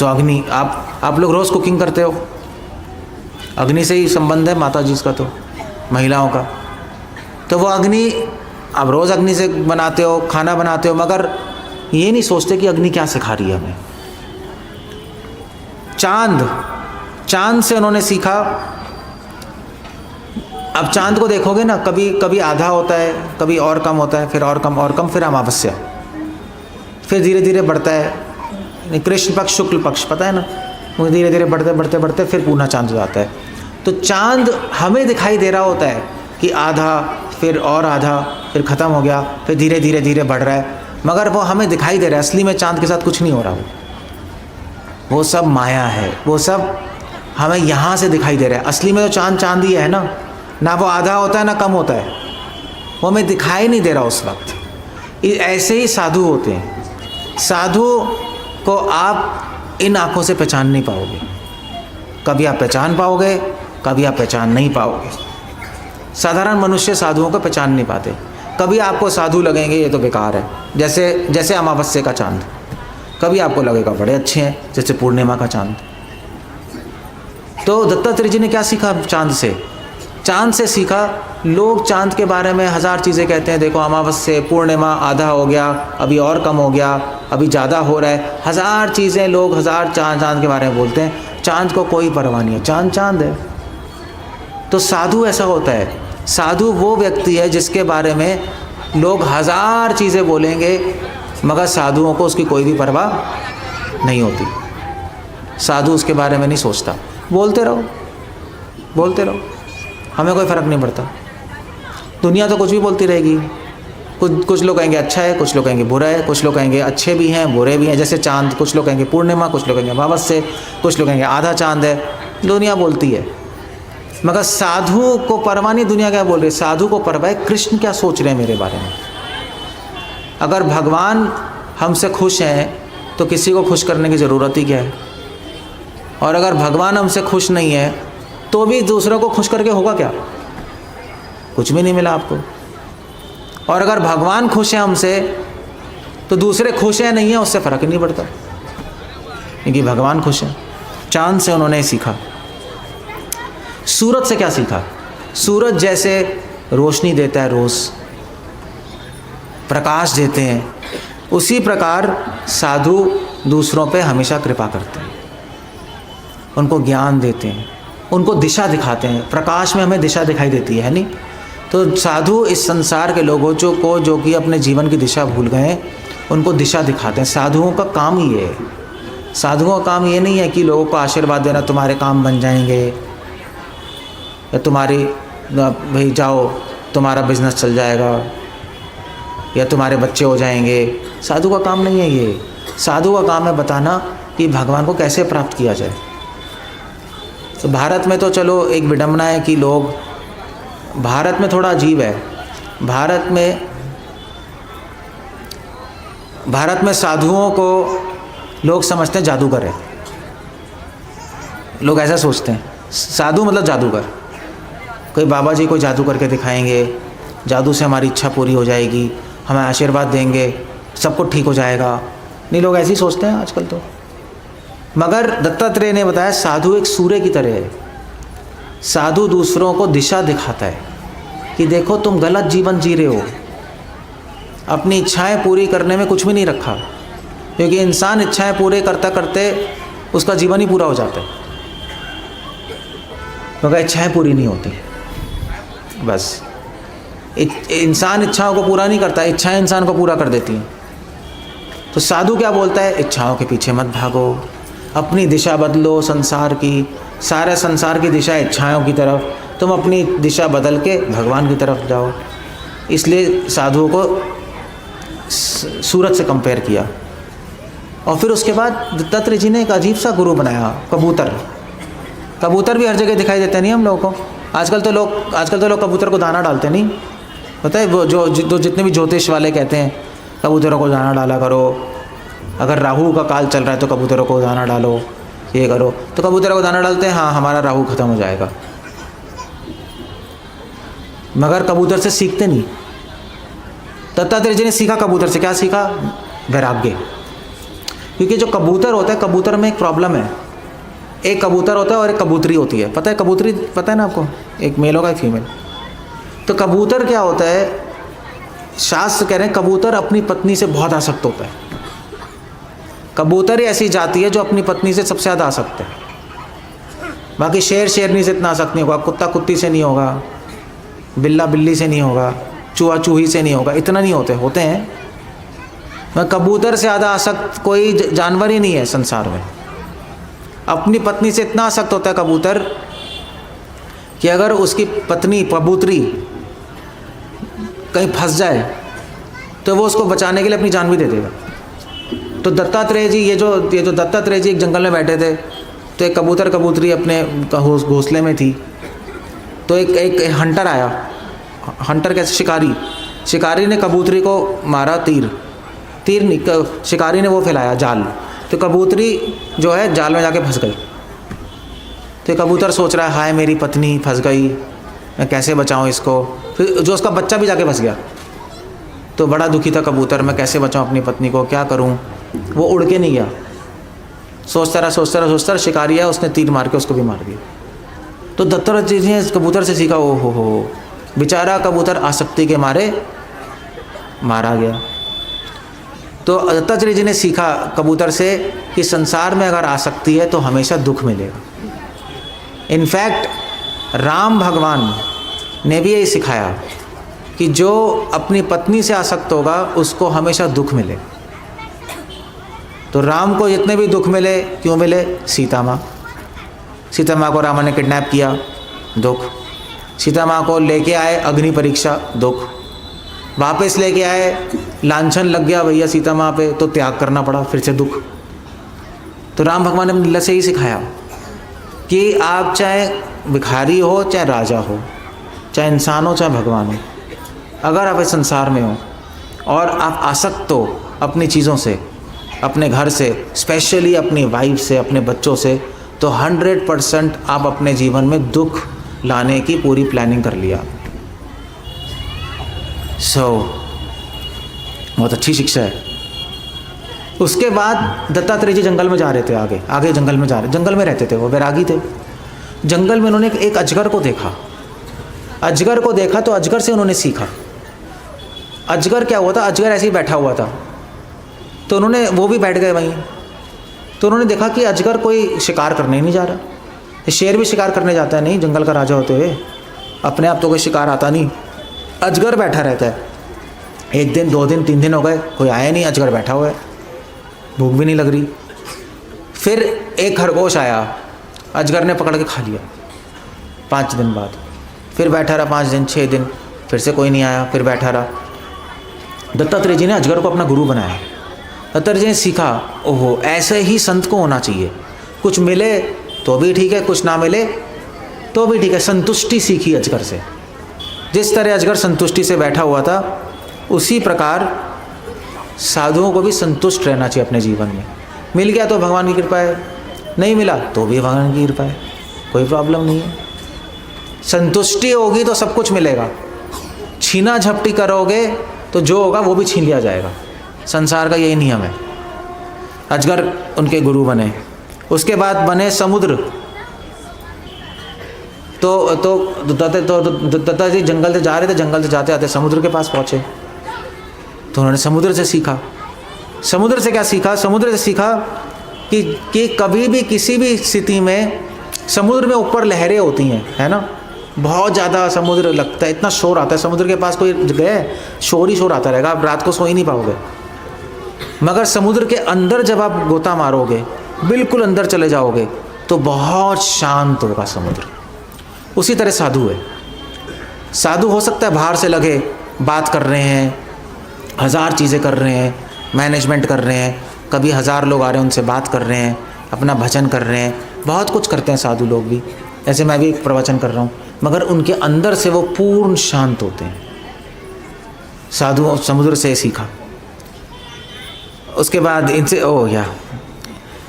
अग्नि, आप लोग रोज़ कुकिंग करते हो, अग्नि से ही संबंध है माता जी का, तो महिलाओं का। तो वो अग्नि, अब रोज़ अग्नि से बनाते हो, खाना बनाते हो, मगर ये नहीं सोचते कि अग्नि क्या सिखा रही है हमें। चांद से उन्होंने सीखा। अब चांद को देखोगे ना, कभी कभी आधा होता है, कभी और कम होता है, फिर और कम और कम, फिर अमावस्या, फिर धीरे धीरे बढ़ता है कृष्ण पक्ष शुक्ल पक्ष, पता है ना, वो धीरे धीरे बढ़ते बढ़ते बढ़ते फिर पूर्णा चांद हो जाता है। तो चांद हमें दिखाई दे रहा होता है कि आधा, फिर और आधा, फिर ख़त्म हो गया, फिर धीरे धीरे धीरे बढ़ रहा है, मगर वो हमें दिखाई दे रहा है। असली में चांद के साथ कुछ नहीं हो रहा, वो सब माया है, वो सब हमें यहाँ से दिखाई दे रहा है। असली में तो चांद ही है ना वो आधा होता है ना कम होता है, वो हमें दिखाई नहीं दे रहा उस वक्त। ऐसे ही साधु होते हैं। साधु को आप इन आँखों से पहचान नहीं पाओगे, कभी आप पहचान पाओगे, कभी आप पहचान नहीं पाओगे। साधारण मनुष्य साधुओं को पहचान नहीं पाते। कभी आपको साधु लगेंगे ये तो बेकार है, जैसे अमावस्या का चांद, कभी आपको लगेगा बड़े अच्छे हैं, जैसे पूर्णिमा का चांद। तो दत्तात्रेय जी ने क्या सीखा चांद से? चांद से सीखा, लोग चांद के बारे में हज़ार चीज़ें कहते हैं, देखो अमावस्या, पूर्णिमा, आधा हो गया, अभी और कम हो गया, अभी ज़्यादा हो रहा है, हज़ार चीज़ें लोग हज़ार चांद के बारे में बोलते हैं। चांद को कोई परवाह नहीं है, चांद है। तो साधु ऐसा होता है। साधु वो व्यक्ति है जिसके बारे में लोग हज़ार चीज़ें बोलेंगे, मगर साधुओं को उसकी कोई भी परवाह नहीं होती। साधु उसके बारे में नहीं सोचता, बोलते रहो, हमें कोई फ़र्क नहीं पड़ता। दुनिया तो कुछ भी बोलती रहेगी, कुछ लोग कहेंगे अच्छा है, कुछ लोग कहेंगे बुरा है, कुछ लोग कहेंगे अच्छे भी हैं बुरे भी हैं, जैसे चांद, कुछ लोग कहेंगे पूर्णिमा, कुछ लोग कहेंगे अमावस्या, कुछ लोग कहेंगे आधा चांद है। दुनिया बोलती है, मगर साधु को परवाह नहीं दुनिया क्या बोल रही है। साधु को परवाह है कृष्ण क्या सोच रहे हैं मेरे बारे में। अगर भगवान हमसे खुश हैं तो किसी को खुश करने की ज़रूरत ही क्या है, और अगर भगवान हमसे खुश नहीं है तो भी दूसरों को खुश करके होगा क्या? कुछ भी नहीं मिला आपको। और अगर भगवान खुश है हमसे तो दूसरे खुश हैं नहीं है उससे फ़र्क ही नहीं पड़ता, क्योंकि भगवान खुश है। चांद से उन्होंने सीखा। सूरज से क्या सीखा? सूरज जैसे रोशनी देता है, रोज़ प्रकाश देते हैं, उसी प्रकार साधु दूसरों पे हमेशा कृपा करते हैं, उनको ज्ञान देते हैं, उनको दिशा दिखाते हैं। प्रकाश में हमें दिशा दिखाई देती है नहीं? तो साधु इस संसार के लोगों जो कि अपने जीवन की दिशा भूल गए हैं, उनको दिशा दिखाते हैं। साधुओं का काम ही है। साधुओं का काम ये नहीं है कि लोगों को आशीर्वाद देना, तुम्हारे काम बन जाएंगे, या तुम्हारी भाई जाओ तुम्हारा बिजनेस चल जाएगा, या तुम्हारे बच्चे हो जाएंगे। साधु का काम नहीं है ये। साधु का काम है बताना कि भगवान को कैसे प्राप्त किया जाए। तो भारत में तो चलो एक विडंबना है कि लोग, भारत में थोड़ा अजीब है, भारत में साधुओं को लोग समझते हैं जादूगर है। लोग ऐसा सोचते हैं, साधु मतलब जादूगर। कोई बाबा जी को जादू करके दिखाएंगे, जादू से हमारी इच्छा पूरी हो जाएगी, हमें आशीर्वाद देंगे, सब कुछ ठीक हो जाएगा। नहीं, लोग ऐसे ही सोचते हैं आजकल तो। मगर दत्तात्रेय ने बताया साधु एक सूर्य की तरह है। साधु दूसरों को दिशा दिखाता है कि देखो तुम गलत जीवन जी रहे हो, अपनी इच्छाएं पूरी करने में कुछ भी नहीं रखा, क्योंकि इंसान इच्छाएं पूरे करता करते उसका जीवन ही पूरा हो जाता है, मगर इच्छाएं पूरी नहीं होती। बस इंसान इच्छाओं को पूरा नहीं करता, इच्छाएं इंसान को पूरा कर देती हैं। तो साधु क्या बोलता है? इच्छाओं के पीछे मत भागो, अपनी दिशा बदलो संसार की, सारे संसार की दिशा इच्छाओं की तरफ, तुम अपनी दिशा बदल के भगवान की तरफ जाओ। इसलिए साधुओं को सूरज से कंपेयर किया। और फिर उसके बाद दत्तात्रेय जी ने एक अजीब सा गुरु बनाया, कबूतर। कबूतर भी हर जगह दिखाई देते नहीं हम लोगों को। आजकल तो लोग कबूतर को दाना डालते नहीं, पता है? वो जो जितने भी ज्योतिष वाले कहते हैं कबूतरों को दाना डाला करो, अगर राहु का काल चल रहा है तो कबूतरों को दाना डालो, ये करो। तो कबूतरों को दाना डालते हैं, हाँ हमारा राहु खत्म हो जाएगा, मगर कबूतर से सीखते नहीं। दत्तात्रेय जी ने सीखा कबूतर से, क्या सीखा? वैराग्य। क्योंकि जो कबूतर होता है, कबूतर में एक प्रॉब्लम है, एक कबूतर होता है और एक कबूतरी होती है। पता है कबूतरी, पता है ना आपको, एक मेल होगा एक फीमेल। तो कबूतर क्या होता है, शास्त्र कह रहे हैं कबूतर अपनी पत्नी से बहुत आसक्त होता है। कबूतर ही ऐसी जाति है जो अपनी पत्नी से सबसे ज़्यादा आसक्त है। बाकी शेर शेरनी से इतना आसक्त नहीं होगा, कुत्ता कुत्ती से नहीं होगा, बिल्ला बिल्ली से नहीं होगा, चूहा चूही से नहीं होगा, इतना नहीं होते हैं। मैं कबूतर से ज़्यादा आसक्त कोई जानवर ही नहीं है संसार में। अपनी पत्नी से इतना आसक्त होता है कबूतर कि अगर उसकी पत्नी कबूतरी कहीं फंस जाए तो वो उसको बचाने के लिए अपनी जान भी दे देगा। तो दत्तात्रेय जी, ये जो दत्तात्रेय जी एक जंगल में बैठे थे, तो एक कबूतर कबूतरी अपने घोंसले में थी। तो एक हंटर आया। हंटर कैसे, शिकारी ने कबूतरी को मारा, तीर नहीं, शिकारी ने वो फैलाया जाल। तो कबूतरी जो है जाल में जाके फंस गई। तो कबूतर सोच रहा है हाय मेरी पत्नी फंस गई, मैं कैसे बचाऊं इसको। फिर जो उसका बच्चा भी जाके फंस गया, तो बड़ा दुखी था कबूतर, मैं कैसे बचाऊं अपनी पत्नी को, क्या करूं। वो उड़ के नहीं गया, सोचता रहा शिकारी है, उसने तीर मार के उसको भी मार दिया। तो दत्तात्रेय जी ने कबूतर से सीखा, ओ हो बेचारा कबूतर आसक्ति के मारे मारा गया। तो दत्तात्रेय जी ने सीखा कबूतर से कि संसार में अगर आसक्ति है तो हमेशा दुख मिलेगा। इनफैक्ट राम भगवान ने भी यही सिखाया कि जो अपनी पत्नी से आसक्त होगा उसको हमेशा दुख मिले। तो राम को जितने भी दुख मिले, क्यों मिले? सीता माँ को रावण ने किडनैप किया, दुख। सीता माँ को लेके आए, अग्नि परीक्षा, दुख। वापस लेके आए, लांछन लग गया भैया सीता माँ पे, तो त्याग करना पड़ा, फिर से दुख। तो राम भगवान ने लीला से ही सिखाया कि आप चाहे भिखारी हो, चाहे राजा हो, चाहे इंसान हो, चाहे भगवान हो, अगर आप इस संसार में हो और आप आसक्त हो अपनी चीज़ों से, अपने घर से, स्पेशली अपनी वाइफ से, अपने बच्चों से, तो 100% आप अपने जीवन में दुख लाने की पूरी प्लानिंग कर लिया। बहुत अच्छी शिक्षा है। उसके बाद दत्तात्रेय जी जंगल में जा रहे थे, आगे जंगल में रहते थे, वो वैरागी थे। जंगल में उन्होंने एक अजगर को देखा तो अजगर से उन्होंने सीखा। अजगर क्या हुआ था, अजगर ऐसे ही बैठा हुआ था, तो वो भी बैठ गए वहीं। तो उन्होंने देखा कि अजगर कोई शिकार करने ही नहीं जा रहा। शेर भी शिकार करने जाता है नहीं, जंगल का राजा होते हुए, अपने आप तो कोई शिकार आता नहीं, अजगर बैठा रहता है। 1 दिन 2 दिन 3 दिन हो गए, कोई आया नहीं, अजगर बैठा हुआ है, भूख भी नहीं लग रही। फिर एक खरगोश आया, अजगर ने पकड़ के खा लिया। 5 दिन बाद फिर बैठा रहा, 5 दिन 6 दिन, फिर से कोई नहीं आया, फिर बैठा रहा। दत्तात्रेय जी ने अजगर को अपना गुरु बनाया। दत्तात्रेय जी ने सीखा, ओहो ऐसे ही संत को होना चाहिए, कुछ मिले तो भी ठीक है, कुछ ना मिले तो भी ठीक है। संतुष्टि सीखी अजगर से। जिस तरह अजगर संतुष्टि से बैठा हुआ था, उसी प्रकार साधुओं को भी संतुष्ट रहना चाहिए अपने जीवन में। मिल गया तो भगवान की कृपा है, नहीं मिला तो भी भगवान की कृपा है, कोई प्रॉब्लम नहीं है। संतुष्टि होगी तो सब कुछ मिलेगा, छीना झपटी करोगे तो जो होगा वो भी छीन लिया जाएगा। संसार का यही नियम है। अजगर उनके गुरु बने। उसके बाद बने समुद्र। तो दत्ताजी जंगल से जा रहे थे, जंगल से जाते आते समुद्र के पास पहुँचे, तो उन्होंने समुद्र से सीखा। समुद्र से क्या सीखा? समुद्र से सीखा कि कभी भी किसी भी स्थिति में समुद्र में ऊपर लहरें होती हैं, है ना, बहुत ज़्यादा समुद्र लगता है, इतना शोर आता है, समुद्र के पास कोई गए शोर ही शोर आता रहेगा, आप रात को सो ही नहीं पाओगे। मगर समुद्र के अंदर जब आप गोता मारोगे, बिल्कुल अंदर चले जाओगे, तो बहुत शांत होगा समुद्र। उसी तरह साधु है। साधु हो सकता है बाहर से लगे बात कर रहे हैं, 1000 चीज़ें कर रहे हैं, मैनेजमेंट कर रहे हैं, कभी 1000 लोग आ रहे हैं उनसे बात कर रहे हैं, अपना भजन कर रहे हैं, बहुत कुछ करते हैं साधु लोग भी। ऐसे मैं भी एक प्रवचन कर रहा हूँ, मगर उनके अंदर से वो पूर्ण शांत होते हैं। साधु समुद्र से सीखा। उसके बाद इनसे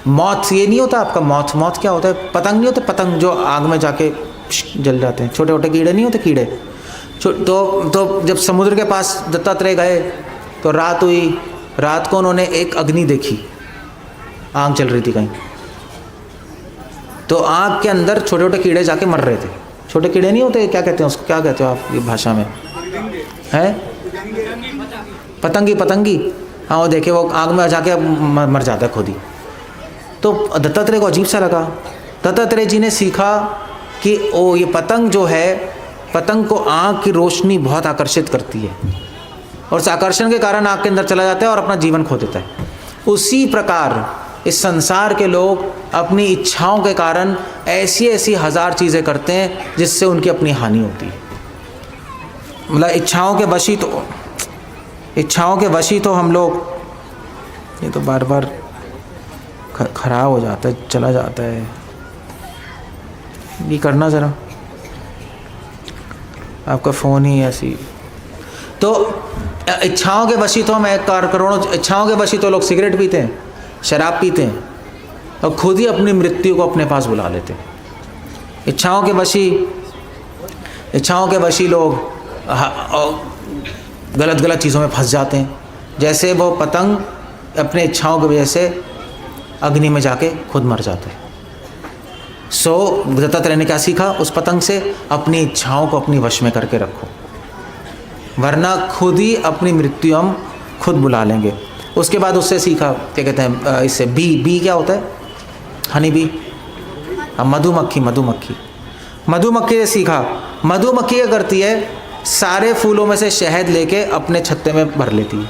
मौत, ये नहीं होता आपका मौत क्या होता है? पतंग नहीं होते, पतंग जो आग में जाके जल जाते हैं, छोटे छोटे कीड़े नहीं होते, कीड़े। तो जब समुद्र के पास दत्तात्रेय गए तो रात हुई, रात को उन्होंने एक अग्नि देखी, आग चल रही थी कहीं। तो आँख के अंदर छोटे छोटे कीड़े जाके मर रहे थे। छोटे कीड़े नहीं होते, क्या कहते हैं उसको, क्या कहते हो आप ये भाषा में, है पतंगी, पतंगी, हाँ वो देखिए वो आग में जाके मर जाता है खुद ही। तो दत्तात्रेय को अजीब सा लगा। दत्तात्रेय जी ने सीखा कि ओ ये पतंग जो है, पतंग को आँख की रोशनी बहुत आकर्षित करती है और उस आकर्षण के कारण आँख के अंदर चला जाता है और अपना जीवन खो देता है। उसी प्रकार इस संसार के लोग अपनी इच्छाओं के कारण ऐसी ऐसी हजार चीज़ें करते हैं जिससे उनकी अपनी हानि होती है। मतलब इच्छाओं के वशी तो हम लोग, ये तो बार बार खराब हो जाता है, चला जाता है, ये करना ज़रा, आपका फ़ोन ही ऐसी। तो इच्छाओं के वशी तो हम करोड़ों इच्छाओं के वशी तो लोग सिगरेट पीते हैं, शराब पीते हैं और खुद ही अपनी मृत्यु को अपने पास बुला लेते हैं। इच्छाओं के वशी लोग गलत गलत चीज़ों में फंस जाते हैं। जैसे वो पतंग अपने इच्छाओं की वजह से अग्नि में जाके खुद मर जाते हैं। सो दत्तात्रेय ने क्या सीखा उस पतंग से, अपनी इच्छाओं को अपनी वश में करके रखो, वरना खुद ही अपनी मृत्यु हम खुद बुला लेंगे। उसके बाद उससे सीखा, क्या कहते हैं इससे, बी क्या होता है, हनी बी, मधुमक्खी से सीखा। मधुमक्खी क्या करती है, सारे फूलों में से शहद लेके अपने छत्ते में भर लेती है।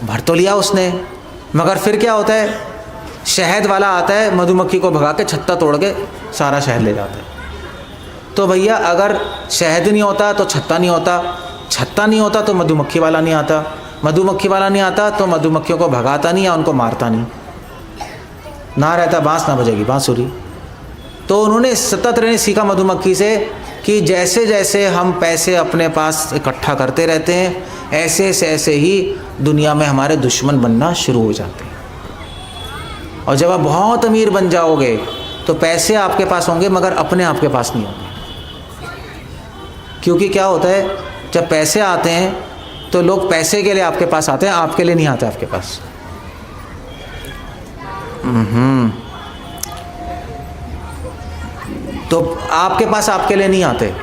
भर तो लिया उसने, मगर फिर क्या होता है, शहद वाला आता है मधुमक्खी को भगा के छत्ता तोड़ के सारा शहद ले जाता है। तो भैया अगर शहद नहीं होता तो छत्ता नहीं होता, छत्ता नहीं होता तो मधुमक्खी वाला नहीं आता, मधुमक्खी वाला नहीं आता तो मधुमक्खियों को भगाता नहीं या उनको मारता नहीं, ना रहता बांस ना बजेगी बांसुरी। तो उन्होंने दत्तात्रेय ने सीखा मधुमक्खी से कि जैसे जैसे हम पैसे अपने पास इकट्ठा करते रहते हैं, ऐसे से ऐसे ही दुनिया में हमारे दुश्मन बनना शुरू हो जाते हैं। और जब आप बहुत अमीर बन जाओगे तो पैसे आपके पास होंगे मगर अपने आपके पास नहीं होंगे। क्योंकि क्या होता है, जब पैसे आते हैं तो लोग पैसे के लिए आपके पास आते हैं, आपके लिए नहीं आते आपके पास। तो आपके पास आपके लिए नहीं आते।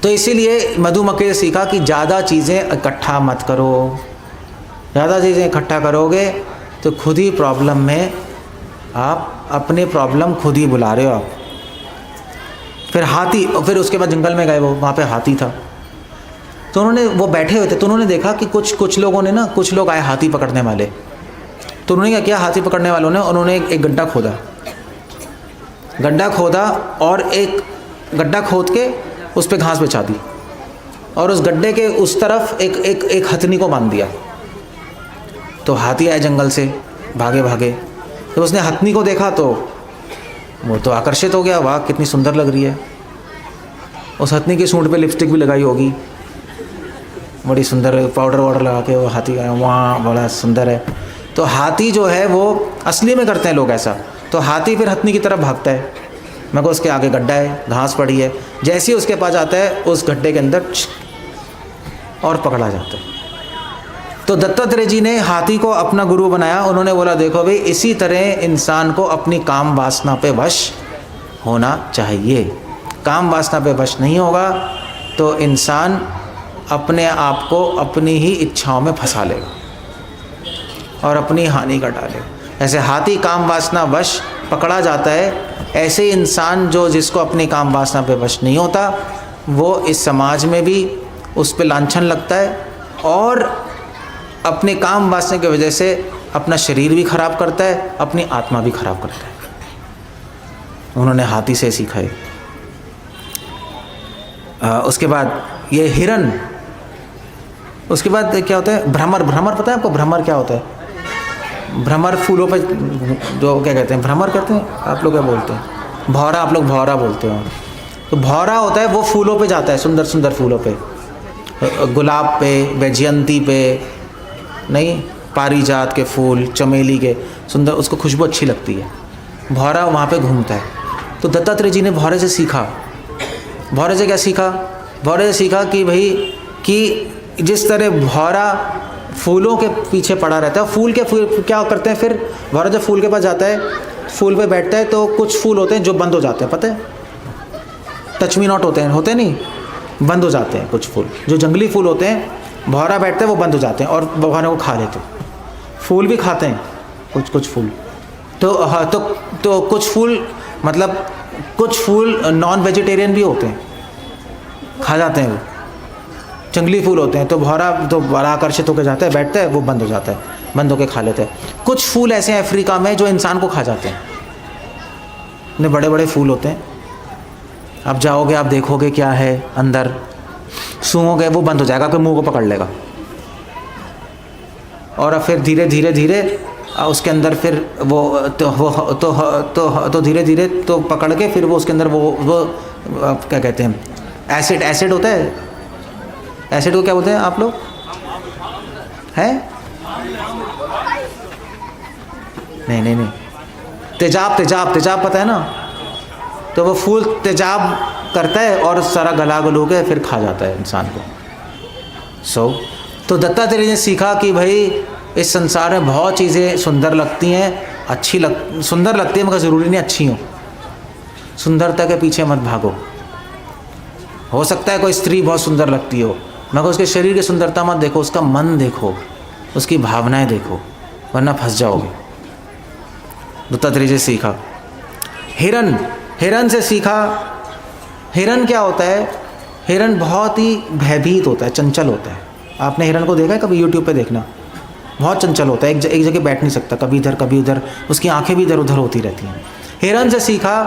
तो इसीलिए मधुमक्खी से सीखा कि ज़्यादा चीज़ें इकट्ठा मत करो। ज़्यादा चीज़ें इकट्ठा करोगे तो खुद ही प्रॉब्लम में आप अपनी प्रॉब्लम खुद ही बुला रहे हो आप। फिर हाथी, और फिर उसके बाद जंगल में गए, वो वहाँ पे हाथी था। तो उन्होंने, वो बैठे हुए थे, तो उन्होंने देखा कि कुछ लोगों ने ना, कुछ लोग आए हाथी पकड़ने वाले। तो उन्होंने क्या किया, हाथी पकड़ने वालों ने, उन्होंने एक गड्ढा खोदा और एक गड्ढा खोद के उस पर घास बिछा दी और उस गड्ढे के उस तरफ एक हथनी को बांध दिया। तो हाथी आए जंगल से भागे भागे। जब उसने हथनी को देखा तो वो तो आकर्षित हो गया, वाह कितनी सुंदर लग रही है। उस हथनी की सूंड पे लिपस्टिक भी लगाई होगी, बड़ी सुंदर, पाउडर वाउडर लगा के वो हाथी का वहाँ बड़ा सुंदर है। तो हाथी जो है वो असली में करते हैं लोग ऐसा। तो हाथी फिर हथनी की तरफ भागता है, मगर उसके आगे गड्ढा है, घास पड़ी है। जैसे ही उसके पास आता है उस गड्ढे के अंदर और पकड़ा जाता है। तो दत्तात्रेय जी ने हाथी को अपना गुरु बनाया। उन्होंने बोला देखो भाई, इसी तरह इंसान को अपनी काम वासना पे वश होना चाहिए। काम वासना पे वश नहीं होगा तो इंसान अपने आप को अपनी ही इच्छाओं में फंसा लेगा और अपनी हानि कर डालेगा। ऐसे हाथी काम वासना वश पकड़ा जाता है, ऐसे ही इंसान जिसको अपनी काम वासना पे वश नहीं होता, वो इस समाज में भी उस पे लांछन लगता है और अपने काम वासना की वजह से अपना शरीर भी खराब करता है, अपनी आत्मा भी खराब करता है। उन्होंने हाथी से सीखा है। उसके बाद ये हिरन, उसके बाद क्या होता है, भ्रमर। भ्रमर पता है आपको, भ्रमर क्या होता है? भ्रमर फूलों पे जो क्या कहते हैं, भ्रमर करते हैं, आप लोग क्या बोलते हैं? भौरा, आप लोग भौरा बोलते हो। तो भौरा होता है वो फूलों पे जाता है, सुंदर सुंदर फूलों पे, गुलाब पे, वैजयंती पे, नहीं पारिजात के फूल, चमेली के सुंदर, उसको खुशबू अच्छी लगती है, भौरा वहाँ पे घूमता है। तो दत्तात्रेय जी ने भौरे से सीखा। भौरे से क्या सीखा? भौरे से सीखा कि भाई कि जिस तरह भौरा फूलों के पीछे पड़ा रहता है। फूल क्या करते हैं फिर, भौरा जब फूल के पास जाता है, फूल पे बैठता है, तो कुछ फूल होते हैं जो बंद हो जाते हैं, पता है, टच मी नॉट होते नहीं, बंद हो जाते हैं कुछ फूल। जो जंगली फूल होते हैं, भौरा बैठते हैं वो बंद हो जाते हैं और भौरे को खा लेते हैं। फूल भी खाते हैं कुछ फूल। तो हाँ, तो कुछ फूल, मतलब कुछ फूल नॉन वेजिटेरियन भी होते हैं, खा जाते हैं वो, जंगली फूल होते हैं। तो भौरा तो बड़ा आकर्षित होकर जाता है, बैठता है, वो बंद हो जाता है, बंद होकर खा लेते हैं। कुछ फूल ऐसे हैं अफ्रीका में जो इंसान को खा जाते हैं, इतने बड़े बड़े फूल होते हैं। आप जाओगे, आप देखोगे क्या है अंदर, सूंघोगे वो बंद हो जाएगा, कि मुंह को पकड़ लेगा। और अब फिर धीरे धीरे धीरे उसके अंदर फिर वो तो धीरे धीरे तो पकड़ के फिर वो उसके अंदर वो क्या कहते हैं, एसिड होता है। एसिड को क्या बोलते हैं आप लोग, हैं? नहीं, तेजाब पता है ना। तो वो फूल तेजाब करता है और सारा गला गलू के फिर खा जाता है इंसान को। तो दत्तात्रेय ने सीखा कि भाई इस संसार में बहुत चीज़ें सुंदर लगती हैं, सुंदर लगती है, मगर ज़रूरी नहीं अच्छी हो। सुंदरता के पीछे मत भागो। हो सकता है कोई स्त्री बहुत सुंदर लगती हो, मगर उसके शरीर की सुंदरता मत देखो, उसका मन देखो, उसकी भावनाएं देखो, वरना फंस जाओगे। दत्तात्रेय जी सीखा। हिरन से सीखा। हिरन क्या होता है, हिरन बहुत ही भयभीत होता है, चंचल होता है। आपने हिरन को देखा है कभी? यूट्यूब पे देखना, बहुत चंचल होता है, एक जगह बैठ नहीं सकता, कभी इधर कभी उधर, उसकी आंखें भी इधर उधर होती रहती हैं। हिरन से सीखा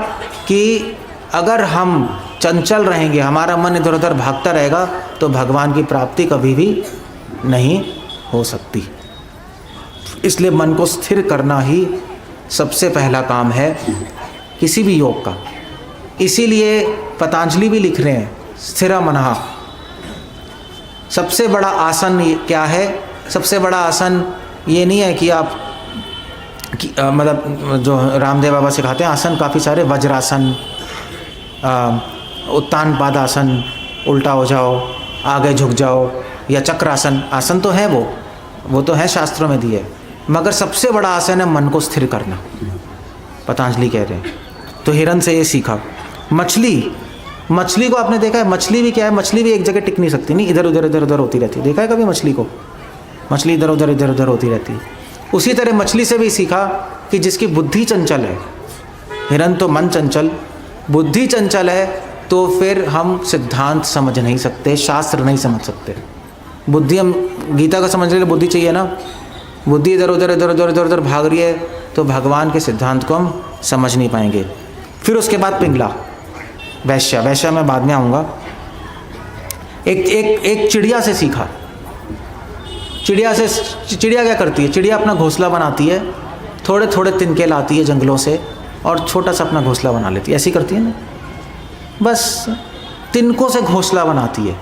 कि अगर हम चंचल रहेंगे, हमारा मन इधर उधर भागता रहेगा, तो भगवान की प्राप्ति कभी भी नहीं हो सकती। इसलिए मन को स्थिर करना ही सबसे पहला काम है किसी भी योग का। इसीलिए पतंजलि भी लिख रहे हैं, स्थिरा मनः। सबसे बड़ा आसन क्या है? सबसे बड़ा आसन ये नहीं है कि आप मतलब जो रामदेव बाबा सिखाते हैं आसन काफ़ी सारे, वज्रासन, उत्तान पादासन, उल्टा हो जाओ, आगे झुक जाओ, या चक्रासन। आसन तो है, वो तो है, शास्त्रों में दिए, मगर सबसे बड़ा आसन है मन को स्थिर करना, पतंजलि कह रहे हैं। तो हिरन से ये सीखा। मछली को आपने देखा है, मछली भी क्या है, मछली भी एक जगह टिक नहीं सकती, नहीं, इधर उधर होती रहती है। देखा है कभी मछली को? मछली इधर उधर होती रहती है। उसी तरह मछली से भी सीखा कि जिसकी बुद्धि चंचल है, हिरन तो मन चंचल, बुद्धि चंचल है, तो फिर हम सिद्धांत समझ नहीं सकते, शास्त्र नहीं समझ सकते। बुद्धि, हम गीता का समझने के लिए बुद्धि चाहिए ना। बुद्धि इधर उधर भाग रही है, तो भगवान के सिद्धांत को हम समझ नहीं पाएंगे। फिर उसके बाद पिंगला, वैश्या मैं बाद में आऊँगा। एक चिड़िया से सीखा। चिड़िया क्या करती है? चिड़िया अपना घोंसला बनाती है, थोड़े थोड़े तिनके लाती है जंगलों से और छोटा सा अपना घोंसला बना लेती है। ऐसी करती है ना, बस तिनकों से घोंसला बनाती है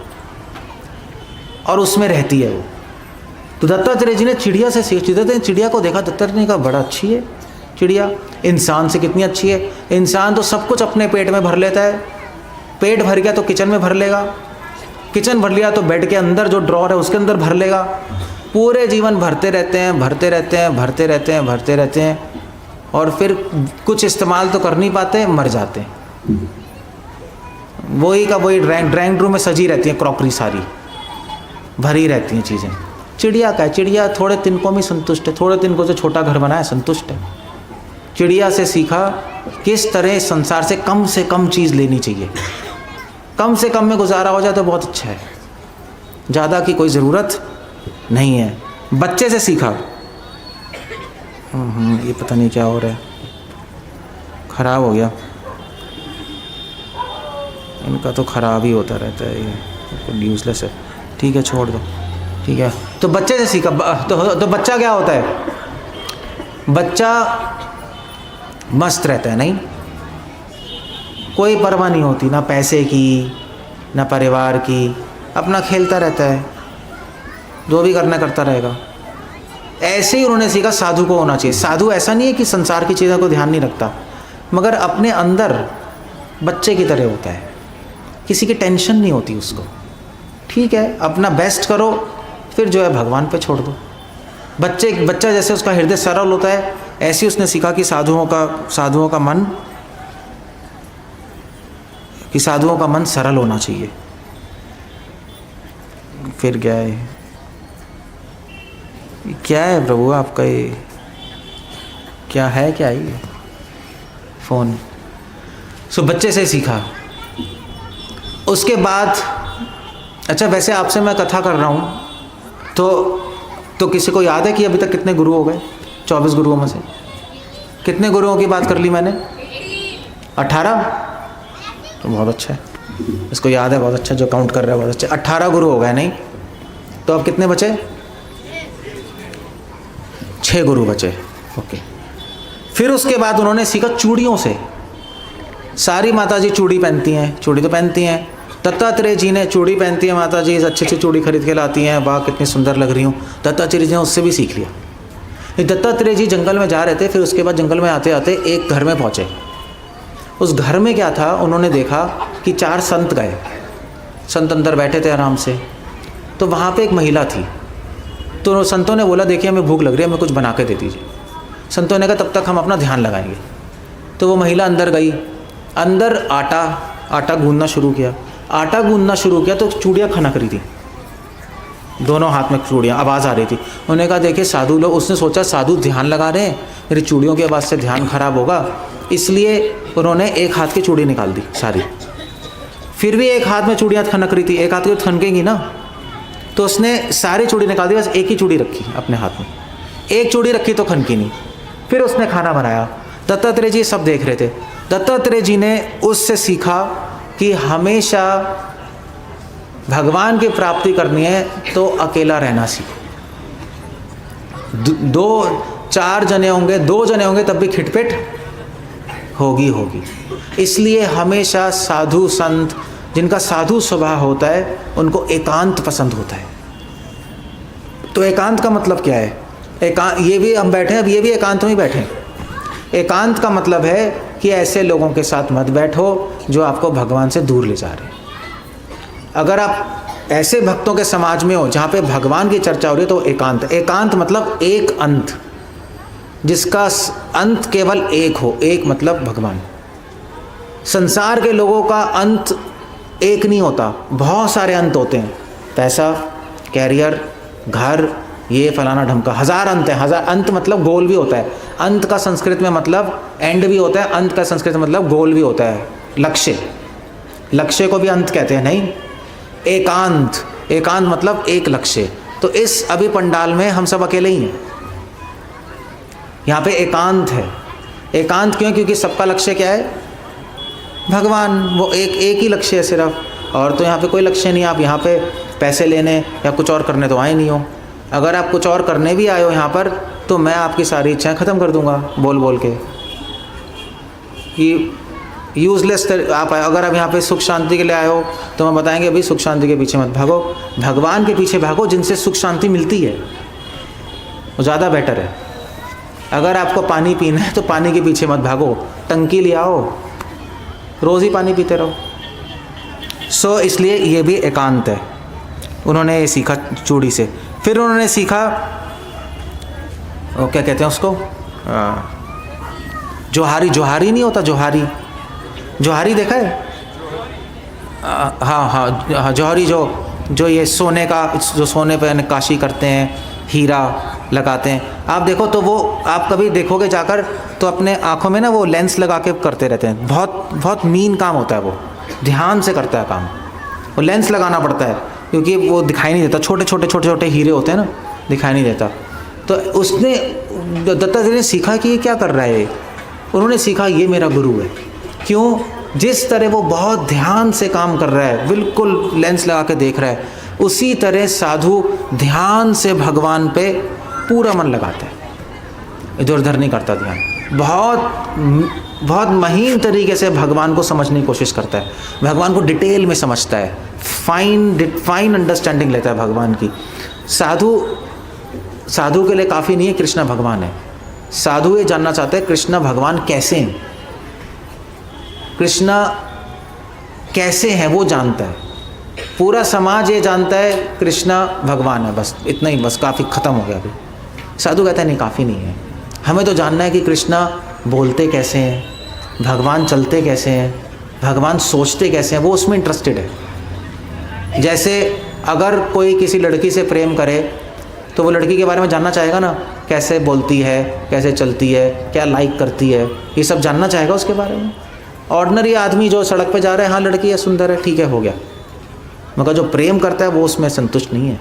और उसमें रहती है वो। तो दत्तात्रेय जी ने चिड़िया से सीखा। चिड़िया को देखा, दत्तात्रेय ने कहा बड़ा अच्छी है चिड़िया, इंसान से कितनी अच्छी है। इंसान तो सब कुछ अपने पेट में भर लेता है, पेट भर गया तो किचन में भर लेगा, किचन भर लिया तो बेड के अंदर जो ड्रॉर है उसके अंदर भर लेगा। पूरे जीवन भरते रहते हैं और फिर कुछ इस्तेमाल तो कर नहीं पाते, मर जाते हैं। वही का वही ड्राइंग रूम में सजी रहती है, क्रॉकरी सारी भरी रहती हैं चीज़ें। चिड़िया का है, चिड़िया थोड़े तिनकों में संतुष्ट है, थोड़े तिनकों से छोटा घर बनाया, संतुष्ट है। चिड़िया से सीखा किस तरह संसार से कम चीज़ लेनी चाहिए, कम से कम में गुजारा हो जाए तो बहुत अच्छा है, ज़्यादा की कोई ज़रूरत नहीं है। बच्चे से सीखा। ये पता नहीं क्या हो रहा है, ख़राब हो गया, इनका तो ख़राब ही होता रहता है, ये यूज़लेस है। ठीक है, छोड़ दो, ठीक है। तो बच्चे से सीखा। तो बच्चा क्या होता है? बच्चा मस्त रहता है, नहीं, कोई परवाह नहीं होती, ना पैसे की ना परिवार की, अपना खेलता रहता है, जो भी करना करता रहेगा। ऐसे ही उन्होंने सीखा साधु को होना चाहिए। साधु ऐसा नहीं है कि संसार की चीज़ों को ध्यान नहीं रखता, मगर अपने अंदर बच्चे की तरह होता है, किसी की टेंशन नहीं होती उसको। ठीक है, अपना बेस्ट करो, फिर जो है भगवान पे छोड़ दो। बच्चा जैसे उसका हृदय सरल होता है, ऐसे उसने सीखा कि साधुओं का मन सरल होना चाहिए। फिर क्या है प्रभु आपका ये क्या है फ़ोन। सो बच्चे से सीखा। उसके बाद अच्छा, वैसे आपसे मैं कथा कर रहा हूँ तो किसी को याद है कि अभी तक कितने गुरु हो गए? 24 गुरुओं में से कितने गुरुओं की बात कर ली मैंने? 18। तो बहुत अच्छा है, इसको याद है, बहुत अच्छा, जो काउंट कर रहा है बहुत अच्छा। 18 गुरु हो गए नहीं? तो अब कितने बचे? 6 गुरु बचे। ओके। फिर उसके बाद उन्होंने सीखा चूड़ियों से। सारी माता जी चूड़ी पहनती हैं, चूड़ी तो पहनती हैं। दत्तात्रेय जी ने चूड़ी पहनती है माता जी, अच्छी चूड़ी खरीद के लाती हैं, वाह कितनी सुंदर लग रही हूँ। दत्तात्रेय जी ने उससे भी सीख लिया। दत्तात्रेय जी जंगल में जा रहे थे, फिर उसके बाद जंगल में आते आते एक घर में पहुँचे। उस घर में क्या था, उन्होंने देखा कि 4 संत गए। संत अंदर बैठे थे आराम से। तो वहाँ पे एक महिला थी। तो संतों ने बोला देखिए हमें भूख लग रही है, हमें कुछ बना के दे दीजिए। संतों ने कहा तब तक हम अपना ध्यान लगाएंगे। तो वो महिला अंदर गई, अंदर आटा गूंदना शुरू किया। आटा गूंदना शुरू किया तो चूड़ियाँ खनक रही थी, दोनों हाथ में चूड़ियाँ, आवाज़ आ रही थी। उन्होंने कहा देखिए साधु लोग, उसने सोचा साधु ध्यान लगा रहे हैं, मेरी चूड़ियों की आवाज़ से ध्यान खराब होगा, इसलिए उन्होंने एक हाथ की चूड़ी निकाल दी सारी। फिर भी एक हाथ में चूड़ियाँ खनक रही थी, एक हाथ की तो खनकेंगी ना, तो उसने सारी चूड़ी निकाल दी, बस एक ही चूड़ी रखी अपने हाथ में। एक चूड़ी रखी तो खनकी नहीं। फिर उसने खाना बनाया। दत्तात्रेय जी सब देख रहे थे। दत्तात्रेय जी ने उससे सीखा कि हमेशा भगवान की प्राप्ति करनी है तो अकेला रहना सीखो। 2-4 जने होंगे, 2 जने होंगे तब भी खिटपिट होगी। इसलिए हमेशा साधु संत, जिनका साधु स्वभाव होता है, उनको एकांत पसंद होता है। तो एकांत का मतलब क्या है? ये भी हम बैठे हैं, अब ये भी एकांत में ही बैठे हैं। एकांत का मतलब है कि ऐसे लोगों के साथ मत बैठो जो आपको भगवान से दूर ले जा रहे हैं। अगर आप ऐसे भक्तों के समाज में हो जहाँ पे भगवान की चर्चा हो रही है तो एकांत मतलब एक अंत, जिसका अंत केवल एक हो। एक मतलब भगवान। संसार के लोगों का अंत एक नहीं होता, बहुत सारे अंत होते हैं। पैसा, कैरियर, घर, ये फलाना ढमका, 1000 अंत है। 1000 अंत मतलब गोल भी होता है। अंत का संस्कृत में मतलब एंड भी होता है, अंत का संस्कृत में मतलब गोल भी होता है, लक्ष्य को भी अंत कहते हैं। नहीं, एकांत मतलब एक लक्ष्य। तो इस अभी पंडाल में हम सब अकेले ही हैं, यहाँ पे एकांत है। एकांत क्यों? क्योंकि सबका लक्ष्य क्या है? भगवान। वो एक ही लक्ष्य है सिर्फ, और तो यहाँ पे कोई लक्ष्य नहीं। आप यहाँ पे पैसे लेने या कुछ और करने तो आए नहीं हो। अगर आप कुछ और करने भी आए हो यहाँ पर, तो मैं आपकी सारी इच्छाएं ख़त्म कर दूंगा बोल के कि यूज़लेस आप आए। अगर आप यहाँ पे सुख शांति के लिए आए हो तो मैं बताएंगे अभी सुख शांति के पीछे मत भागो, भगवान के पीछे भागो, जिनसे सुख शांति मिलती है, वो ज़्यादा बेटर है। अगर आपको पानी पीना है तो पानी के पीछे मत भागो, टंकी ले आओ, रोज़ ही पानी पीते रहो। इसलिए ये भी एकांत है। उन्होंने ये सीखा चूड़ी से। फिर उन्होंने सीखा, वो क्या कहते हैं उसको, जोहारी नहीं होता, जोहारी देखा है? हाँ, जोहरी जो ये सोने का, जो सोने पे नक्काशी करते हैं, हीरा लगाते हैं। आप देखो तो वो, आप कभी देखोगे जाकर तो अपने आँखों में ना वो लेंस लगा के करते रहते हैं। बहुत मीन काम होता है, वो ध्यान से करता है काम। वो लेंस लगाना पड़ता है क्योंकि वो दिखाई नहीं देता, छोटे हीरे होते हैं ना, दिखाई नहीं देता। तो उसने, दत्तात्रेय ने सीखा कि ये क्या कर रहा है। उन्होंने सीखा ये मेरा गुरु है। क्यों? जिस तरह वो बहुत ध्यान से काम कर रहा है, बिल्कुल लेंस लगा के देख रहा है, उसी तरह साधु ध्यान से भगवान पे पूरा मन लगाता है, इधर उधर नहीं करता ध्यान। बहुत महीन तरीके से भगवान को समझने की कोशिश करता है, भगवान को डिटेल में समझता है, फाइन अंडरस्टैंडिंग लेता है भगवान की। साधु के लिए काफ़ी नहीं है कृष्ण भगवान है। साधु ये जानना चाहते हैं कृष्ण भगवान कैसे हैं, कृष्ण कैसे हैं वो जानता है। पूरा समाज ये जानता है कृष्णा भगवान है, बस इतना ही, बस काफ़ी ख़त्म हो गया। अभी साधु कहता है नहीं, काफ़ी नहीं है, हमें तो जानना है कि कृष्णा बोलते कैसे हैं, भगवान चलते कैसे हैं, भगवान सोचते कैसे हैं, वो उसमें इंटरेस्टेड है। जैसे अगर कोई किसी लड़की से प्रेम करे तो वो लड़की के बारे में जानना चाहेगा ना, कैसे बोलती है, कैसे चलती है, क्या लाइक करती है, ये सब जानना चाहेगा उसके बारे में। ऑर्डिनरी आदमी जो सड़क पे जा रहा है, हाँ लड़की है, सुंदर है, ठीक है, हो गया, मगर जो प्रेम करता है वो उसमें संतुष्ट नहीं है।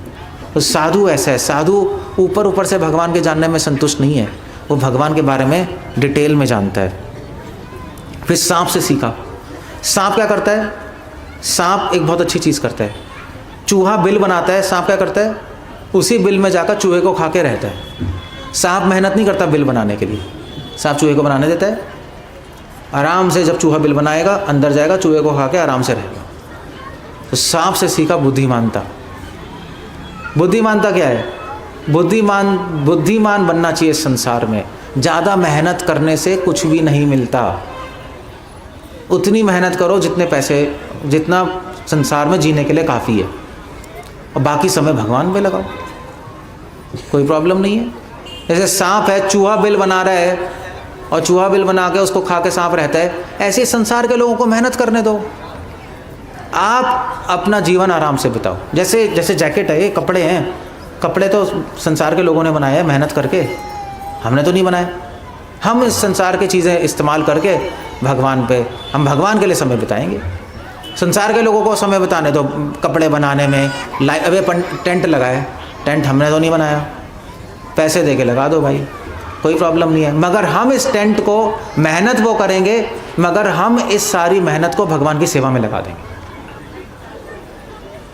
तो साधु ऐसा है, साधु ऊपर ऊपर से भगवान के जानने में संतुष्ट नहीं है, वो भगवान के बारे में डिटेल में जानता है। फिर सांप से सीखा। सांप क्या करता है? सांप एक बहुत अच्छी चीज़ करता है। चूहा बिल बनाता है, सांप क्या करता है? उसी बिल में जाकर चूहे को खा के रहता है। सांप मेहनत नहीं करता बिल बनाने के लिए, सांप चूहे को बनाने देता है, आराम से जब चूहा बिल बनाएगा अंदर जाएगा, चूहे को खा के आराम से रहेगा। तो सांप से सीखा बुद्धिमानता। बुद्धिमानता क्या है? बुद्धिमान बनना चाहिए संसार में। ज़्यादा मेहनत करने से कुछ भी नहीं मिलता। उतनी मेहनत करो जितना संसार में जीने के लिए काफ़ी है, और बाकी समय भगवान पे लगाओ, कोई प्रॉब्लम नहीं है। जैसे सांप है, चूहा बिल बना रहा है और चूहा बिल बना के उसको खा के सांप रहता है, ऐसे संसार के लोगों को मेहनत करने दो। आप अपना जीवन आराम से बिताओ। जैसे जैकेट है, ये कपड़े हैं, कपड़े तो संसार के लोगों ने बनाए हैं मेहनत करके, हमने तो नहीं बनाए। हम इस संसार की चीज़ें इस्तेमाल करके हम भगवान के लिए समय बिताएंगे। संसार के लोगों को समय बिताने दो कपड़े बनाने में। अबे टेंट लगाए, टेंट हमने तो नहीं बनाया, पैसे दे के लगा दो भाई, कोई प्रॉब्लम नहीं है। मगर हम इस टेंट को मेहनत वो करेंगे, मगर हम इस सारी मेहनत को भगवान की सेवा में लगा देंगे।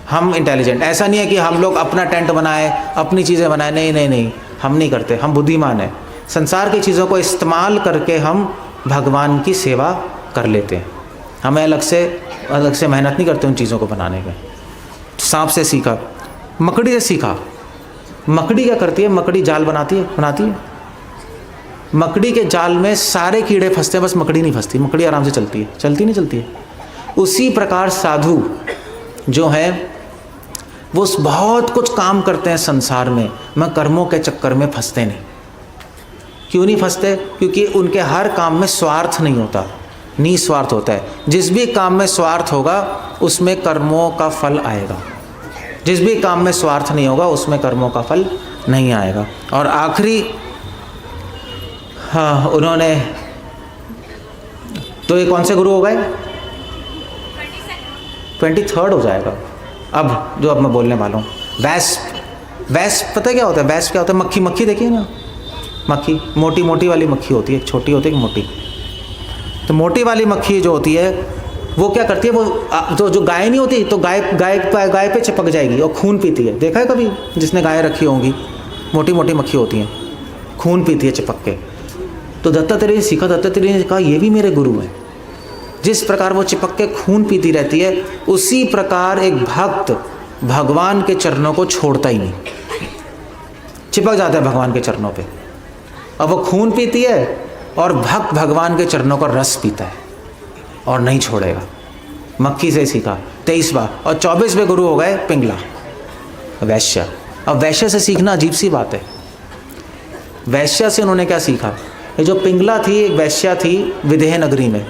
हम इंटेलिजेंट, ऐसा नहीं है कि हम लोग अपना टेंट बनाए, अपनी चीज़ें बनाए, नहीं, हम नहीं करते। हम बुद्धिमान हैं, संसार की चीज़ों को इस्तेमाल करके हम भगवान की सेवा कर लेते हैं। हमें अलग से मेहनत नहीं करते उन चीज़ों को बनाने में। सांप से सीखा। मकड़ी से सीखा। मकड़ी क्या करती है? मकड़ी जाल बनाती है। मकड़ी के जाल में सारे कीड़े फंसते हैं, बस मकड़ी नहीं फंसती। मकड़ी आराम से चलती है। उसी प्रकार साधु जो है वो बहुत कुछ काम करते हैं संसार में, मैं कर्मों के चक्कर में फंसते नहीं। क्यों नहीं फंसते? क्योंकि उनके हर काम में स्वार्थ नहीं होता, निस्वार्थ होता है। जिस भी काम में स्वार्थ होगा उसमें कर्मों का फल आएगा, जिस भी काम में स्वार्थ नहीं होगा उसमें कर्मों का फल नहीं आएगा। और आखिरी, हाँ, उन्होंने तो ये कौन से गुरु हो गए? 23rd हो जाएगा अब मैं बोलने वाला हूँ। वैस्प पता है क्या होता है? वैस्प क्या होता है? मक्खी देखिए ना, मक्खी मोटी वाली मक्खी होती है, छोटी होती है कि मोटी? तो मोटी वाली मक्खी जो होती है वो क्या करती है, वो जो गाय नहीं होती तो गाय पे चिपक जाएगी और खून पीती है। देखा है कभी जिसने गाय रखी होंगी? मोटी मक्खी होती हैं, खून पीती है चिपक के। तो दत्तात्रेय ने सीखा, दत्तात्रेय ने कहा ये भी मेरे गुरु हैं। जिस प्रकार वो चिपक के खून पीती रहती है, उसी प्रकार एक भक्त भगवान के चरणों को छोड़ता ही नहीं, चिपक जाता है भगवान के चरणों पे। अब वो खून पीती है और भक्त भगवान के चरणों का रस पीता है और नहीं छोड़ेगा। मक्खी से सीखा 23वां। और 24वें गुरु हो गए पिंगला, वैश्य। अब वैश्य से सीखना अजीब सी बात है। वैश्य से उन्होंने क्या सीखा? ये जो पिंगला थी, एक वैश्या थी विदेह नगरी में,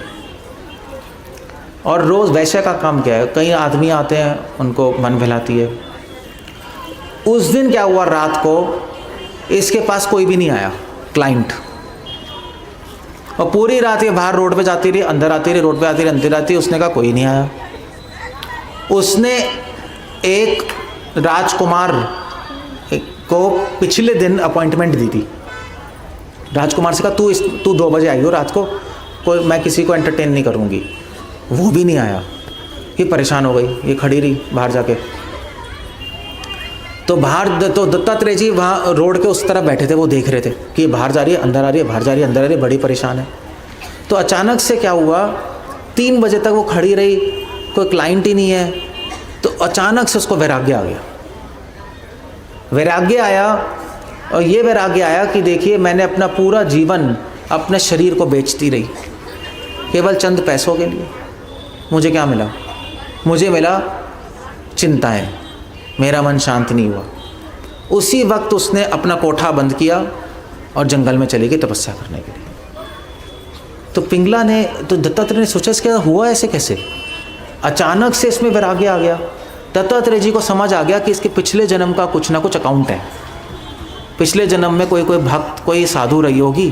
और रोज़ वैश्य का काम क्या है? कई आदमी आते हैं, उनको मन बहलाती है। उस दिन क्या हुआ, रात को इसके पास कोई भी नहीं आया क्लाइंट, और पूरी रात ये बाहर रोड पे जाती रही, अंदर आती रही, रोड पे आती रही, अंदर आती रही। उसने कहा कोई नहीं आया। उसने एक राजकुमार को पिछले दिन अपॉइंटमेंट दी थी। राजकुमार से कहा तू 2 बजे आई हो रात को, मैं किसी को एंटरटेन नहीं करूँगी। वो भी नहीं आया। ये परेशान हो गई, ये खड़ी रही बाहर जाके। तो दत्तात्रेय जी वहाँ रोड के उस तरफ बैठे थे, वो देख रहे थे कि ये बाहर जा रही है, अंदर आ रही है, बाहर जा रही है, अंदर आ रही है, बड़ी परेशान है। तो अचानक से क्या हुआ, 3 बजे तक वो खड़ी रही, कोई क्लाइंट ही नहीं है। तो अचानक से उसको वैराग्य आ गया। वैराग्य आया, और ये वैराग्य आया कि देखिए मैंने अपना पूरा जीवन अपने शरीर को बेचती रही केवल चंद पैसों के लिए। मुझे क्या मिला? मुझे मिला चिंताएं, मेरा मन शांत नहीं हुआ। उसी वक्त उसने अपना कोठा बंद किया और जंगल में चली गई तपस्या करने के लिए। तो पिंगला ने, तो दत्तात्रेय ने सोचा इसके हुआ ऐसे कैसे, अचानक से इसमें वैराग्य आ गया। दत्तात्रेय जी को समझ आ गया कि इसके पिछले जन्म का कुछ ना कुछ अकाउंट है। पिछले जन्म में कोई भक्त, कोई साधु रही होगी,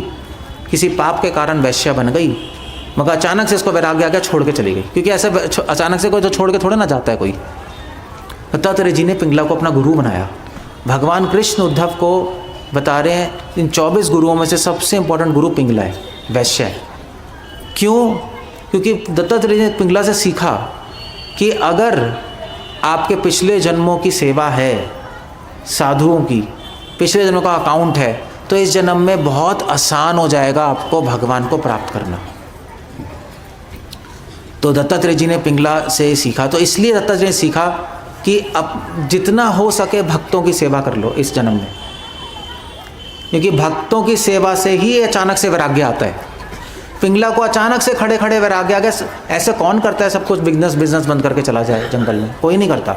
किसी पाप के कारण वैश्या बन गई, मगर अचानक से इसको वैराग्य आ गया, छोड़ के चली गई। क्योंकि ऐसे अचानक से कोई तो छोड़ के थोड़े ना जाता है कोई। दत्तात्रेय जी ने पिंगला को अपना गुरु बनाया। भगवान कृष्ण उद्धव को बता रहे हैं इन 24 गुरुओं में से सबसे इंपॉर्टेंट गुरु पिंगला है, वैश्य है। क्यों? क्योंकि दत्तात्रेय ने पिंगला से सीखा कि अगर आपके पिछले जन्मों की सेवा है, साधुओं की पिछले जन्मों का अकाउंट है, तो इस जन्म में बहुत आसान हो जाएगा आपको भगवान को प्राप्त करना। तो दत्तात्रेय जी ने पिंगला से सीखा। तो इसलिए दत्तात्रेय ने सीखा कि अब जितना हो सके भक्तों की सेवा कर लो इस जन्म में, क्योंकि भक्तों की सेवा से ही अचानक से वैराग्य आता है। पिंगला को अचानक से खड़े खड़े वैराग्य आ गया। ऐसे कौन करता है सब कुछ बिजनेस बंद करके चला जाए जंगल में? कोई नहीं करता।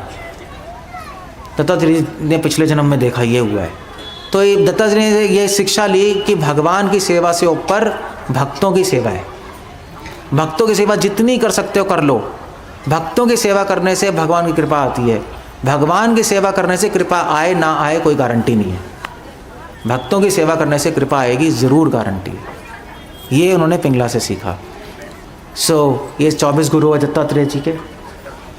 दत्तात्रेय ने पिछले जन्म में देखा ये हुआ है। तो ये दत्तात्रेय ने ये शिक्षा ली कि भगवान की सेवा से ऊपर भक्तों की सेवा है। भक्तों की सेवा जितनी कर सकते हो कर लो। भक्तों की सेवा करने से भगवान की कृपा आती है। भगवान की सेवा करने से कृपा आए ना आए कोई गारंटी नहीं है। भक्तों की सेवा करने से कृपा आएगी, ज़रूर गारंटी है। ये उन्होंने पिंगला से सीखा। ये 24 गुरु है दत्तात्रेय जी के।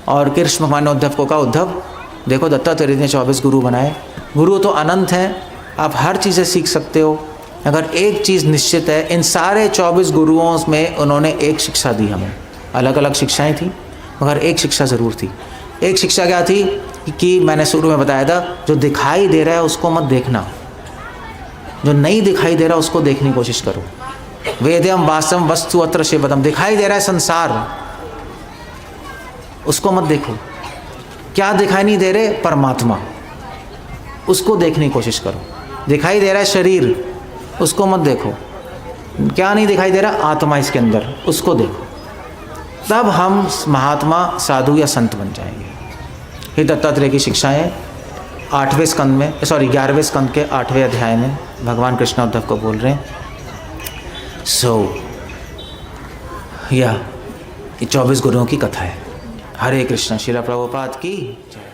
और कृष्ण भगवान ने उद्धव को कहा, उद्धव देखो दत्तात्रेय ने 24 गुरु बनाए। गुरु तो अनंत हैं, आप हर चीज़ से सीख सकते हो। अगर एक चीज़ निश्चित है, इन सारे 24 गुरुओं में उन्होंने एक शिक्षा दी हमें। अलग अलग शिक्षाएं थी मगर एक शिक्षा ज़रूर थी। एक शिक्षा क्या थी कि मैंने शुरू में बताया था, जो दिखाई दे रहा है उसको मत देखना, जो नहीं दिखाई दे रहा उसको देखने की कोशिश करो। वेद्यम वास्तवम वस्तु अत्र शिवदम, दिखाई दे रहा है संसार, उसको मत देखो। क्या दिखाई नहीं दे रहे? परमात्मा, उसको देखने की कोशिश करो। दिखाई दे रहा है शरीर, उसको मत देखो। क्या नहीं दिखाई दे रहा? आत्मा इसके अंदर, उसको देखो। तब हम महात्मा, साधु या संत बन जाएंगे। ये दत्तात्रेय की शिक्षाएं 11वें स्कंद के 8वें अध्याय में भगवान कृष्ण उद्धव को बोल रहे हैं। ये 24 गुरुओं की कथा है। हरे कृष्ण। श्रील प्रभुपाद की जय।